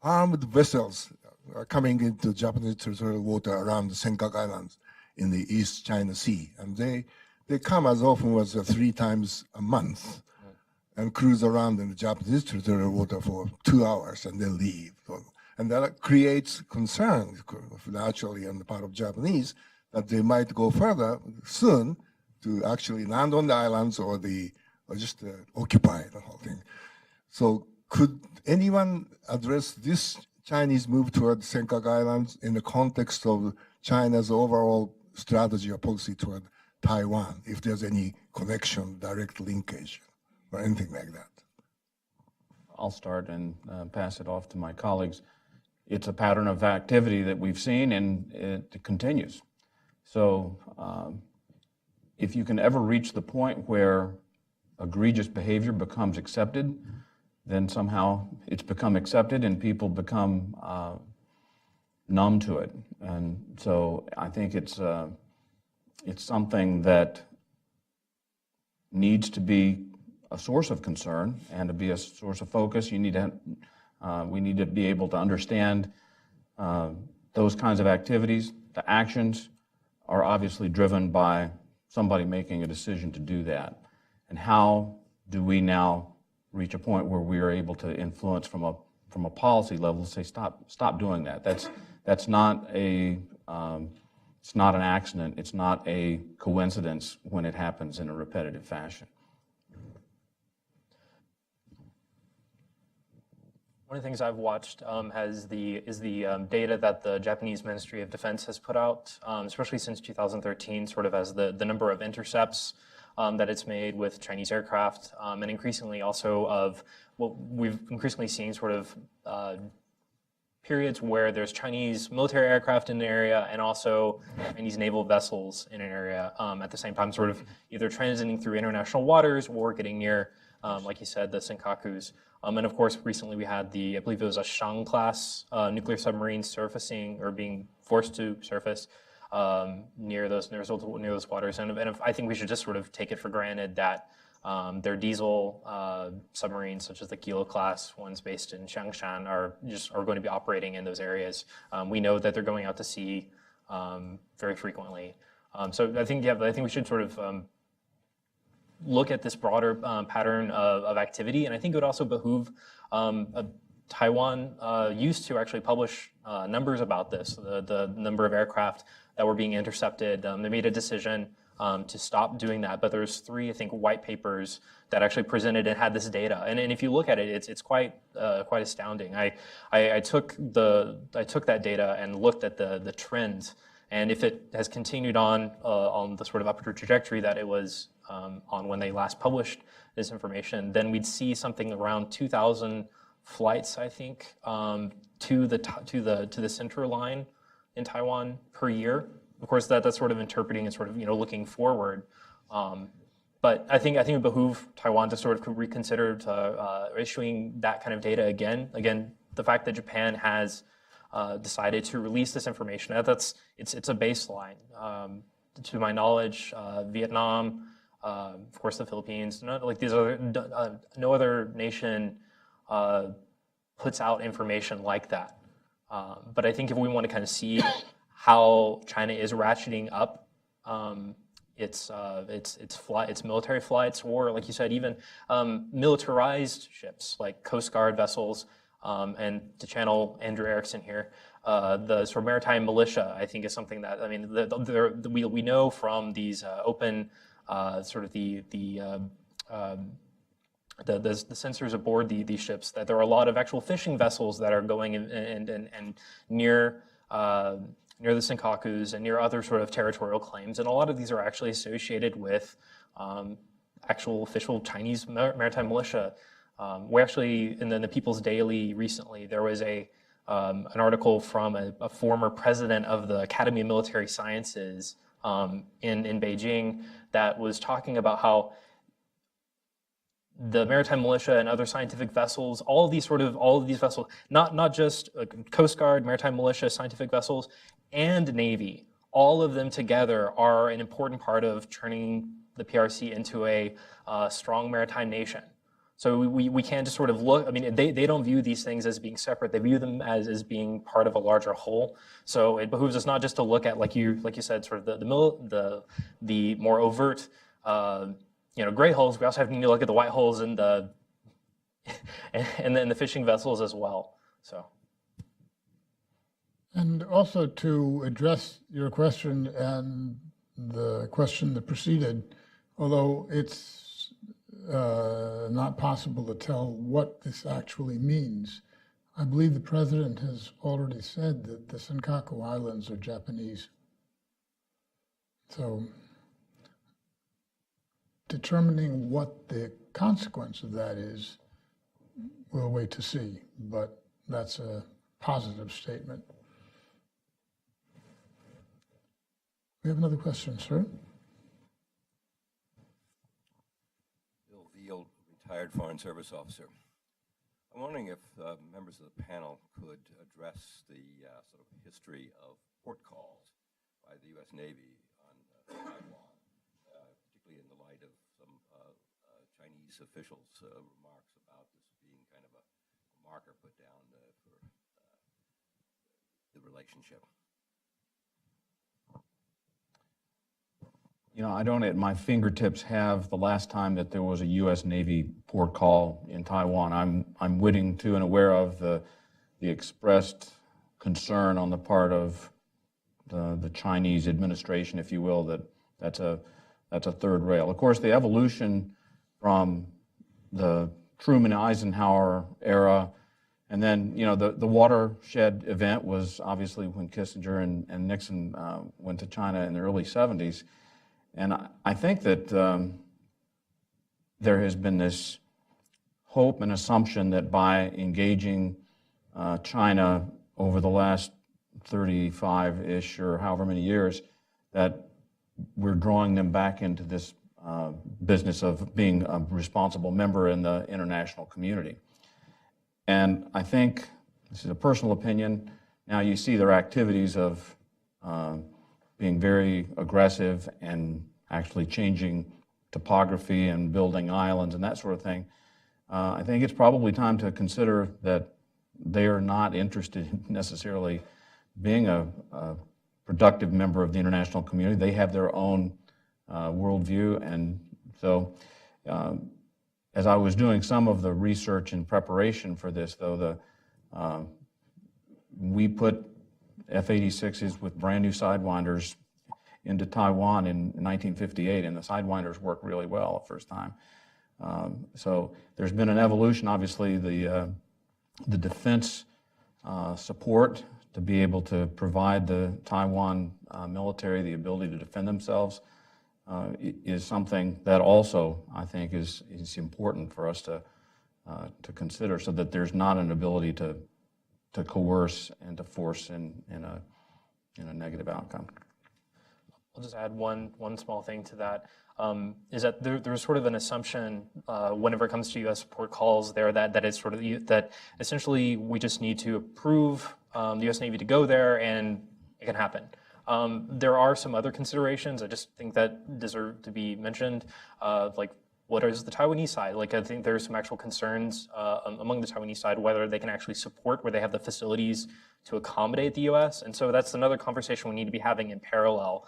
armed vessels are coming into Japanese territorial water around the Senkaku Islands in the East China Sea. And they come as often as 3 times a month and cruise around in the Japanese territorial water for 2 hours and then leave. And that creates concern, naturally, on the part of Japanese, that they might go further soon to actually land on the islands or just occupy the whole thing. So could anyone address this Chinese move toward Senkaku Islands in the context of China's overall strategy or policy toward Taiwan, if there's any connection, direct linkage, or anything like that? I'll start and pass it off to my colleagues. It's a pattern of activity that we've seen, and it continues. So if you can ever reach the point where egregious behavior becomes accepted, then somehow it's become accepted and people become numb to it. And so I think it's something that needs to be a source of concern and to be a source of focus. We need to be able to understand those kinds of activities. The actions are obviously driven by somebody making a decision to do that. And how do we now reach a point where we are able to influence from a policy level, say stop doing that? That's not it's not an accident. It's not a coincidence when it happens in a repetitive fashion. One of the things I've watched is the data that the Japanese Ministry of Defense has put out, especially since 2013, sort of as the number of intercepts that it's made with Chinese aircraft, and increasingly also of what we've increasingly seen sort of periods where there's Chinese military aircraft in the area and also Chinese naval vessels in an area at the same time, sort of either transiting through international waters or getting near, like you said, the Senkakus. And of course, recently we had I believe it was a Shang-class nuclear submarine surfacing or being forced to surface near those waters. And I think we should just sort of take it for granted that their diesel submarines, such as the Kilo class ones based in Changshan, are going to be operating in those areas. We know that they're going out to sea very frequently. So I think we should sort of look at this broader pattern of activity, and I think it would also behoove Taiwan used to actually publish numbers about this, the number of aircraft that were being intercepted. They made a decision to stop doing that, but there's 3, I think, white papers that actually presented and had this data. And if you look at it, it's quite astounding. I took that data and looked at the trends, and if it has continued on the sort of upward trajectory that it was on when they last published this information, then we'd see something around 2,000 flights, I think, to the center line in Taiwan per year. Of course, that's sort of interpreting and sort of looking forward. But I think it would behoove Taiwan to sort of reconsider issuing that kind of data again. Again, the fact that Japan has decided to release this information, it's a baseline. To my knowledge, Vietnam, of course, the Philippines, no other nation puts out information like that. But I think if we want to kind of see how China is ratcheting up its military flights, or like you said, even militarized ships like Coast Guard vessels, and to channel Andrew Erickson here, the sort of maritime militia, I think, is something that we know from these open sort of the sensors aboard these ships, that there are a lot of actual fishing vessels that are going and near the Senkakus and near other sort of territorial claims, and a lot of these are actually associated with actual official Chinese maritime militia. We actually, in the People's Daily recently, there was an article from a former president of the Academy of Military Sciences in Beijing that was talking about how the maritime militia and other scientific vessels, all of these vessels, not just Coast Guard, maritime militia, scientific vessels, and Navy, all of them together are an important part of turning the PRC into a strong maritime nation. So we can't just sort of look, I mean, they don't view these things as being separate. They view them as being part of a larger whole. So it behooves us not just to look at, like you said, sort of the more overt, gray holes. We also have to look at the white holes and and then the fishing vessels as well. So. And also to address your question and the question that preceded, although it's not possible to tell what this actually means, I believe the president has already said that the Senkaku Islands are Japanese. So determining what the consequence of that is, we'll wait to see, but that's a positive statement. We have another question, sir. Bill Veal, retired Foreign Service officer. I'm wondering if members of the panel could address the sort of history of port calls by the U.S. Navy on Taiwan, particularly in the light of some Chinese officials' remarks about this being kind of a marker put down for the relationship. You know, I don't at my fingertips have the last time that there was a U.S. Navy port call in Taiwan. I'm witting to and aware of the expressed concern on the part of the Chinese administration, if you will, that's a third rail. Of course, the evolution from the Truman-Eisenhower era, and then the watershed event was obviously when Kissinger and Nixon went to China in the early 70s. And I think that there has been this hope and assumption that by engaging China over the last 35-ish or however many years, that we're drawing them back into this business of being a responsible member in the international community. And I think, this is a personal opinion, now you see their activities of being very aggressive and actually changing topography and building islands and that sort of thing. I think it's probably time to consider that they are not interested in necessarily being a productive member of the international community. They have their own worldview. And so as I was doing some of the research in preparation for this, though, we put F-86s with brand new sidewinders into Taiwan in 1958, and the sidewinders worked really well the first time. So there's been an evolution. Obviously, the defense support to be able to provide the Taiwan military the ability to defend themselves is something that also I think is important for us to consider, so that there's not an ability to coerce and to force in a negative outcome. I'll just add one small thing to that. Is that there's sort of an assumption whenever it comes to U.S. port calls there that it's sort of that essentially we just need to approve the U.S. Navy to go there and it can happen. There are some other considerations I just think that deserve to be mentioned, like what is the Taiwanese side? Like, I think there's some actual concerns among the Taiwanese side whether they can actually support, where they have the facilities to accommodate the U.S. And so that's another conversation we need to be having in parallel.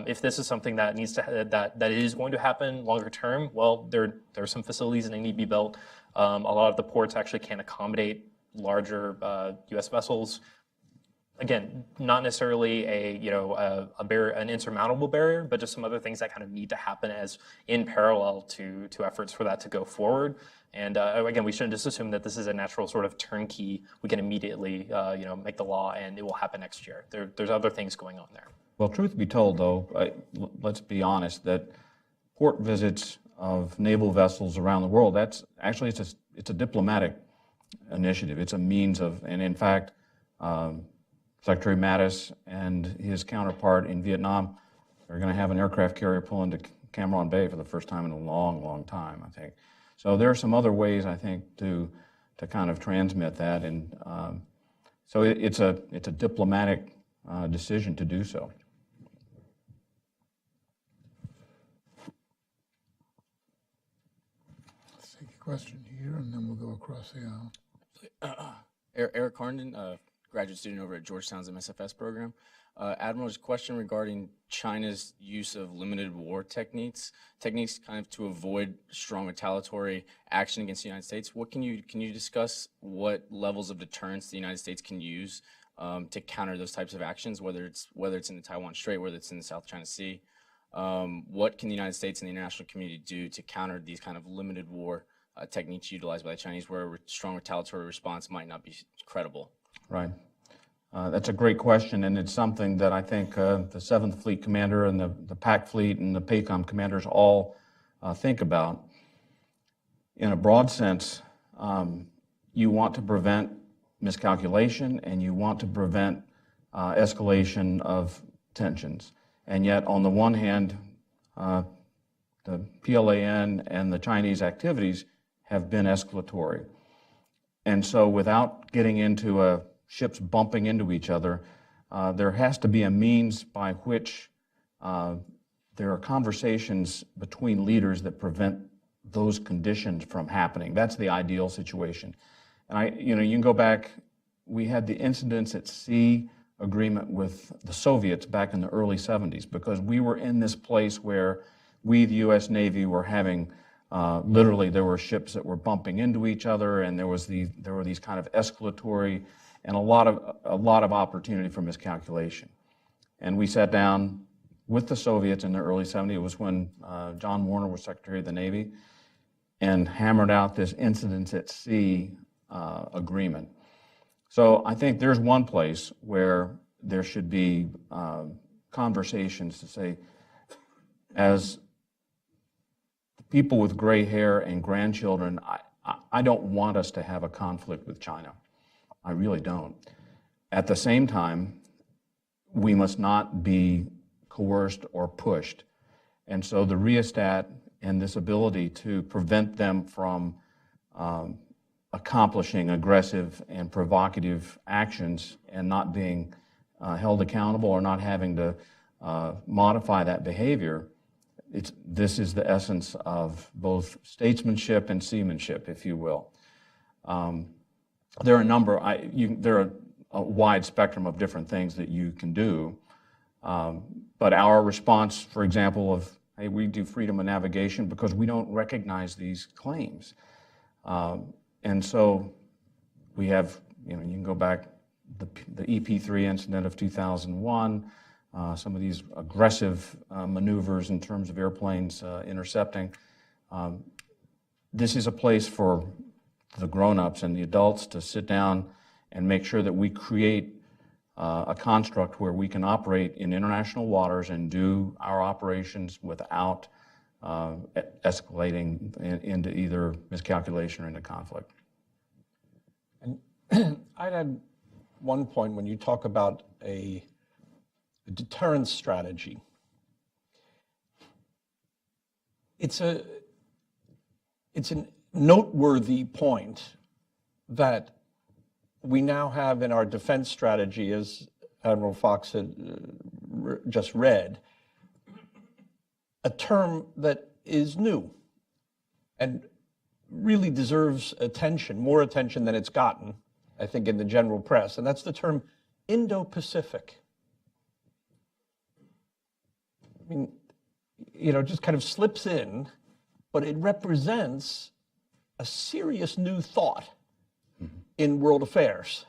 If this is something that needs to that is going to happen longer term, well, there are some facilities and they need to be built. A lot of the ports actually can't accommodate larger U.S. vessels. again, not necessarily a barrier, an insurmountable barrier, but just some other things that kind of need to happen as in parallel to efforts for that to go forward. And again, we shouldn't just assume that this is a natural sort of turnkey. We can immediately make the law and it will happen next year. There's other things going on there. Well, truth be told, though, let's be honest that port visits of naval vessels around the world, that's actually it's a diplomatic initiative. It's a means of, and in fact, Secretary Mattis and his counterpart in Vietnam are going to have an aircraft carrier pull into Cam Bay for the first time in a long, long time, I think. So there are some other ways, I think, to kind of transmit that, and so it's a diplomatic decision to do so. Let's take a question here, and then we'll go across the aisle. Eric Harnden, graduate student over at Georgetown's MSFS program. Admiral's question regarding China's use of limited war techniques kind of to avoid strong retaliatory action against the United States. What can you discuss what levels of deterrence the United States can use to counter those types of actions, whether it's in the Taiwan Strait, whether it's in the South China Sea? What can the United States and the international community do to counter these kind of limited war techniques utilized by the Chinese, where a strong retaliatory response might not be credible? Right. That's a great question, and it's something that I think the 7th Fleet Commander and the PAC Fleet and the PACOM commanders all think about. In a broad sense, you want to prevent miscalculation and you want to prevent escalation of tensions. And yet, on the one hand, the PLAN and the Chinese activities have been escalatory. And so without getting into ships bumping into each other, there has to be a means by which there are conversations between leaders that prevent those conditions from happening. That's the ideal situation. And you can go back, we had the Incidents at Sea agreement with the Soviets back in the early 70s, because we were in this place where we, the U.S. Navy, were having literally there were ships that were bumping into each other, and there were these kind of escalatory and a lot of opportunity for miscalculation. And we sat down with the Soviets in the early 70s. It was when John Warner was Secretary of the Navy, and hammered out this Incidents at Sea agreement. So I think there's one place where there should be conversations to say, as people with gray hair and grandchildren, I don't want us to have a conflict with China. I really don't. At the same time, we must not be coerced or pushed. And so the rheostat and this ability to prevent them from accomplishing aggressive and provocative actions and not being held accountable or not having to modify that behavior, this is the essence of both statesmanship and seamanship, if you will. There are a wide spectrum of different things that you can do, but our response, for example, of, hey, we do freedom of navigation because we don't recognize these claims. And so we have, you can go back, the EP3 incident of 2001, some of these aggressive maneuvers in terms of airplanes intercepting. This is a place for the grown-ups and the adults to sit down and make sure that we create a construct where we can operate in international waters and do our operations without escalating into either miscalculation or into conflict. And I'd add one point when you talk about a deterrence strategy. It's a noteworthy point that we now have in our defense strategy, as Admiral Fox had just read, a term that is new and really deserves attention, more attention than it's gotten, I think, in the general press, and that's the term Indo-Pacific. I mean, just kind of slips in, but it represents a serious new thought in world affairs.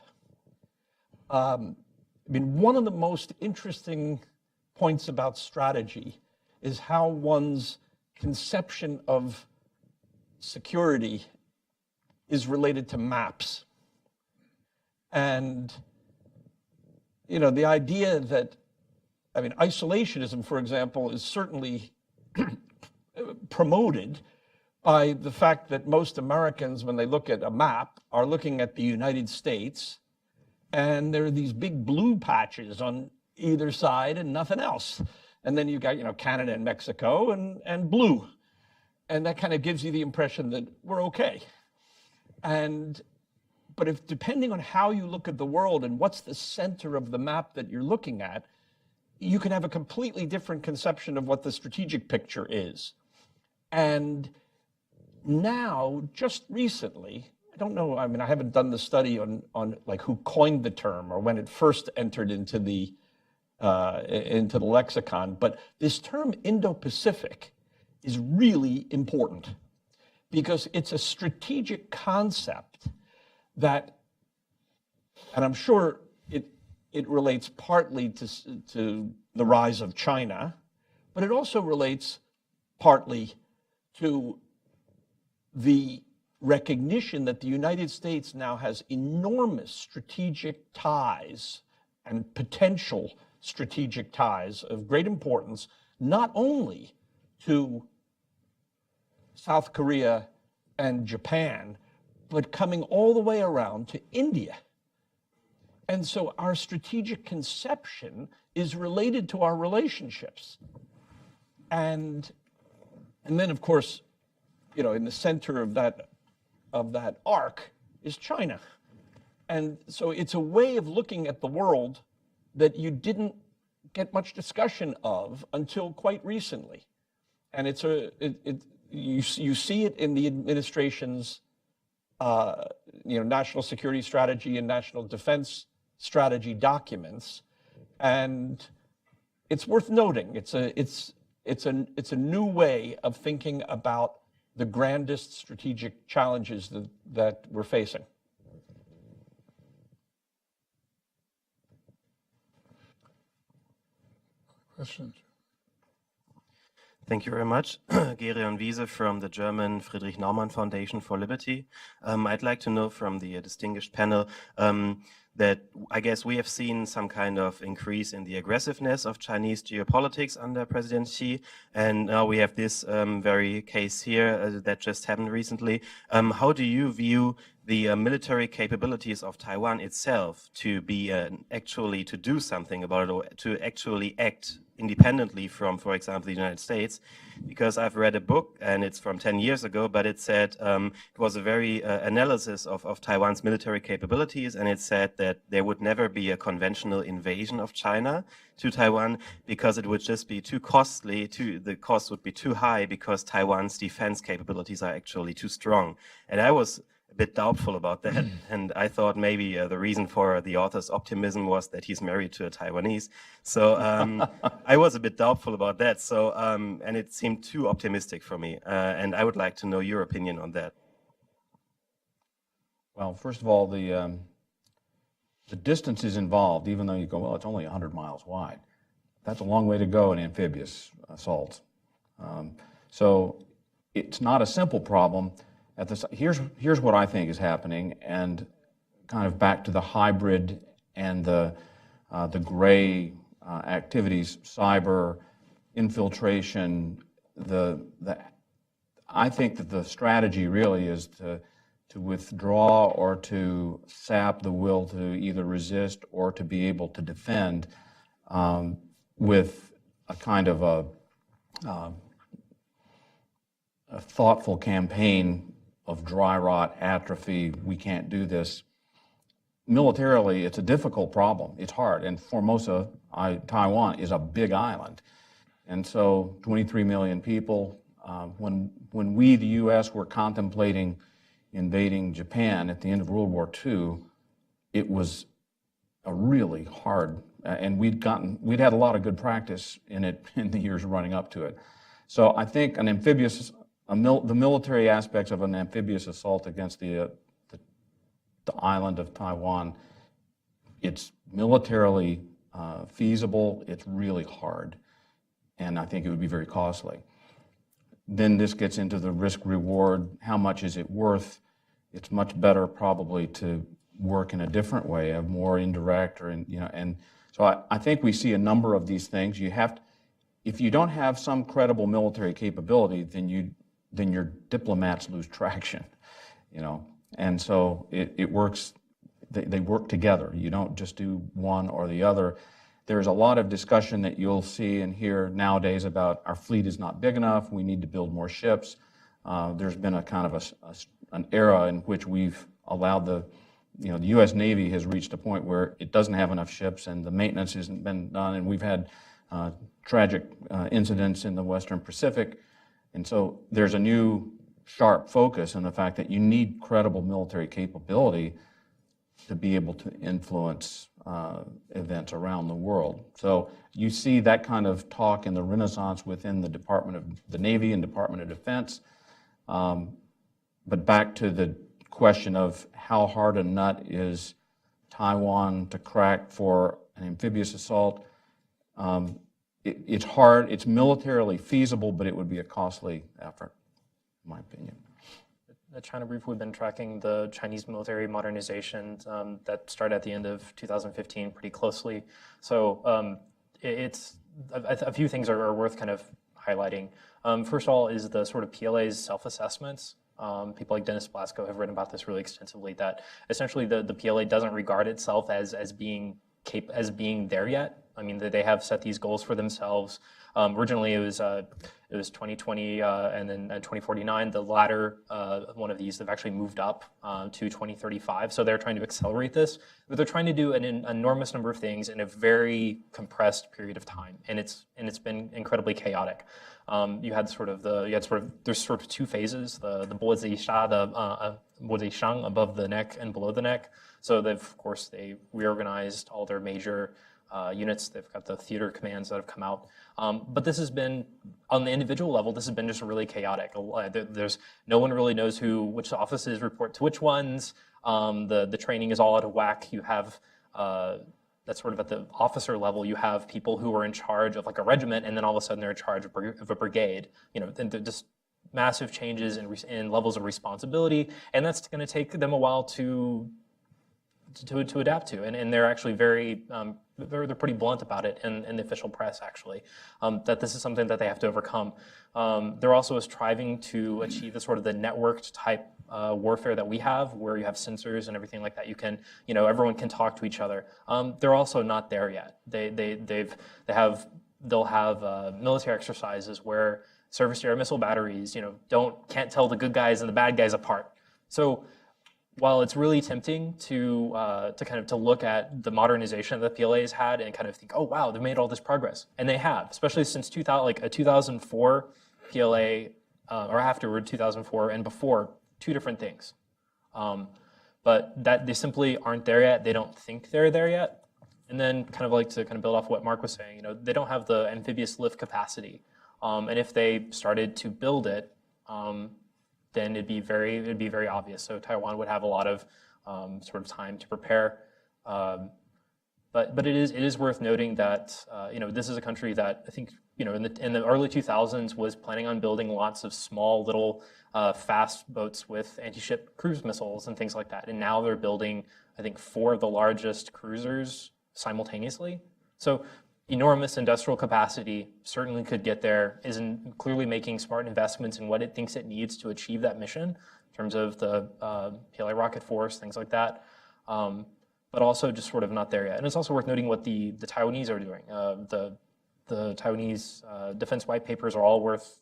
I mean, one of the most interesting points about strategy is how one's conception of security is related to maps. And, you know, the idea that, I mean, isolationism, for example, is certainly promoted by the fact that most Americans, when they look at a map, are looking at the United States, and there are these big blue patches on either side and nothing else. And then you've got, you know, Canada and Mexico and blue. And that kind of gives you the impression that we're okay. But if, depending on how you look at the world and what's the center of the map that you're looking at, you can have a completely different conception of what the strategic picture is. And now, just recently, I don't know, I mean, I haven't done the study on like who coined the term or when it first entered into the lexicon, but this term Indo-Pacific is really important because it's a strategic concept that, and I'm sure it relates partly to the rise of China, but it also relates partly to the recognition that the United States now has enormous strategic ties and potential strategic ties of great importance, not only to South Korea and Japan, but coming all the way around to India. And so our strategic conception is related to our relationships. And then, of course, you know, in the center of that arc is China. And so it's a way of looking at the world that you didn't get much discussion of until quite recently. And you see it in the administration's national security strategy and national defense strategy documents. And it's worth noting, it's a new way of thinking about the grandest strategic challenges that we're facing. Questions? Thank you very much. Gerion Wiese from the German Friedrich Naumann Foundation for Liberty. I'd like to know from the distinguished panel that I guess we have seen some kind of increase in the aggressiveness of Chinese geopolitics under President Xi, and now we have this very case here that just happened recently. How do you view the military capabilities of Taiwan itself to be actually to do something about it, or to actually act independently from, for example, the United States? Because I've read a book, and it's from 10 years ago, but it said it was a very analysis of Taiwan's military capabilities, and it said that there would never be a conventional invasion of China to Taiwan because it would just be too costly, the cost would be too high because Taiwan's defense capabilities are actually too strong. And I was a bit doubtful about that, and I thought maybe the reason for the author's optimism was that he's married to a Taiwanese. So I was a bit doubtful about that. So and it seemed too optimistic for me, and I would like to know your opinion on that. Well, first of all, the distances involved, even though you go, well, it's only 100 miles wide, that's a long way to go in amphibious assault. So it's not a simple problem. Here's what I think is happening, and kind of back to the hybrid and the gray activities, cyber, infiltration. I think that the strategy really is to withdraw or to sap the will to either resist or to be able to defend with a kind of a thoughtful campaign of dry rot, atrophy, we can't do this. Militarily, it's a difficult problem. It's hard. And Formosa, Taiwan, is a big island. And so 23 million people, when we, the U.S., were contemplating invading Japan at the end of World War II, it was a really hard, and we'd had a lot of good practice in it in the years running up to it. So I think the military aspects of an amphibious assault against the island of Taiwan It's militarily feasible. It's really hard, and I think it would be very costly. Then this gets into the risk reward. How much is it worth? It's much better probably to work in a different way, a more indirect and so I think we see a number of these things. You have to, if you don't have some credible military capability, then your diplomats lose traction, and so it works. They work together. You don't just do one or the other. There's a lot of discussion that you'll see and hear nowadays about our fleet is not big enough, we need to build more ships. There's been a kind of an era in which we've allowed the U.S. Navy has reached a point where it doesn't have enough ships and the maintenance hasn't been done, and we've had tragic incidents in the Western Pacific. And so there's a new sharp focus on the fact that you need credible military capability to be able to influence events around the world. So you see that kind of talk in the Renaissance within the Department of the Navy and Department of Defense. But back to the question of how hard a nut is Taiwan to crack for an amphibious assault. It's hard, it's militarily feasible, but it would be a costly effort, in my opinion. The China Brief, we've been tracking the Chinese military modernization that started at the end of 2015 pretty closely. So it's a few things are worth kind of highlighting. First of all is the sort of PLA's self-assessments. People like Dennis Blasco have written about this really extensively, that essentially the PLA doesn't regard itself as being there yet. I mean, they have set these goals for themselves. Originally, it was 2020 and then 2049. The latter one of these have actually moved up to 2035. So they're trying to accelerate this, but they're trying to do an enormous number of things in a very compressed period of time, and it's been incredibly chaotic. There's sort of two phases: the Bozi-sha, the Bozi-shang above the neck and below the neck. So they reorganized all their major units. They've got the theater commands that have come out. But this has been, on the individual level, this has been just really chaotic. There's no one really knows which offices report to which ones. The training is all out of whack. You have, that's sort of at the officer level, you have people who are in charge of like a regiment, and then all of a sudden they're in charge of a brigade. And just massive changes in levels of responsibility, and that's going to take them a while to adapt to, and they're actually very they're pretty blunt about it in the official press, actually, that this is something that they have to overcome. They're also striving to achieve the sort of the networked type warfare that we have, where you have sensors and everything like that. You can, everyone can talk to each other. They're also not there yet. They'll have military exercises where surface air missile batteries, can't tell the good guys and the bad guys apart. So while it's really tempting to look at the modernization that the PLA has had and kind of think, oh wow, they've made all this progress, and they have, especially since 2004 PLA, or afterward 2004 and before, two different things. But that they simply aren't there yet. They don't think they're there yet. And then to build off what Mark was saying, they don't have the amphibious lift capacity. And if they started to build it, then it'd be very obvious. So Taiwan would have a lot of sort of time to prepare. But it is worth noting that this is a country that I think in the early 2000s was planning on building lots of small little fast boats with anti-ship cruise missiles and things like that. And now they're building, I think, 4 of the largest cruisers simultaneously. So enormous industrial capacity, certainly could get there, is clearly making smart investments in what it thinks it needs to achieve that mission in terms of the PLA rocket force, things like that, but also just sort of not there yet. And it's also worth noting what the Taiwanese are doing. The Taiwanese defense white papers are all worth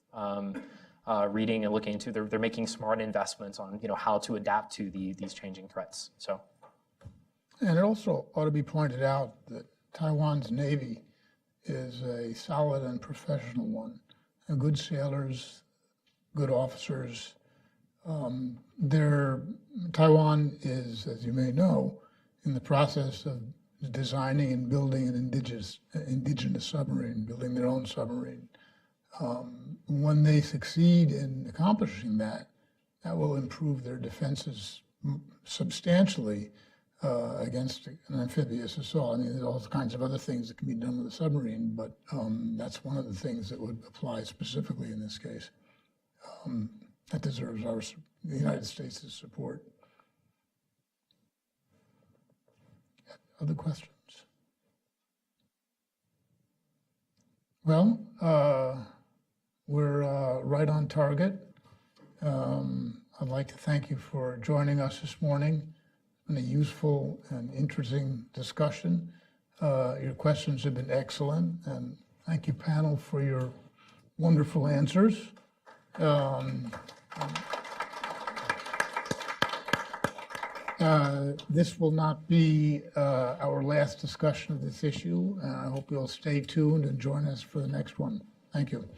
reading and looking into. They're making smart investments on how to adapt to these changing threats. So, and it also ought to be pointed out that Taiwan's Navy is a solid and professional one. And good sailors, good officers. Taiwan is, as you may know, in the process of designing and building an indigenous submarine, building their own submarine. When they succeed in accomplishing that, that will improve their defenses substantially against an amphibious assault. I mean, there's all kinds of other things that can be done with a submarine, but that's one of the things that would apply specifically in this case. That deserves the United States' support. Other questions? Well, we're right on target. I'd like to thank you for joining us this morning. It's been a useful and interesting discussion. Your questions have been excellent, and thank you, panel, for your wonderful answers. This will not be our last discussion of this issue. I hope you'll stay tuned and join us for the next one. Thank you.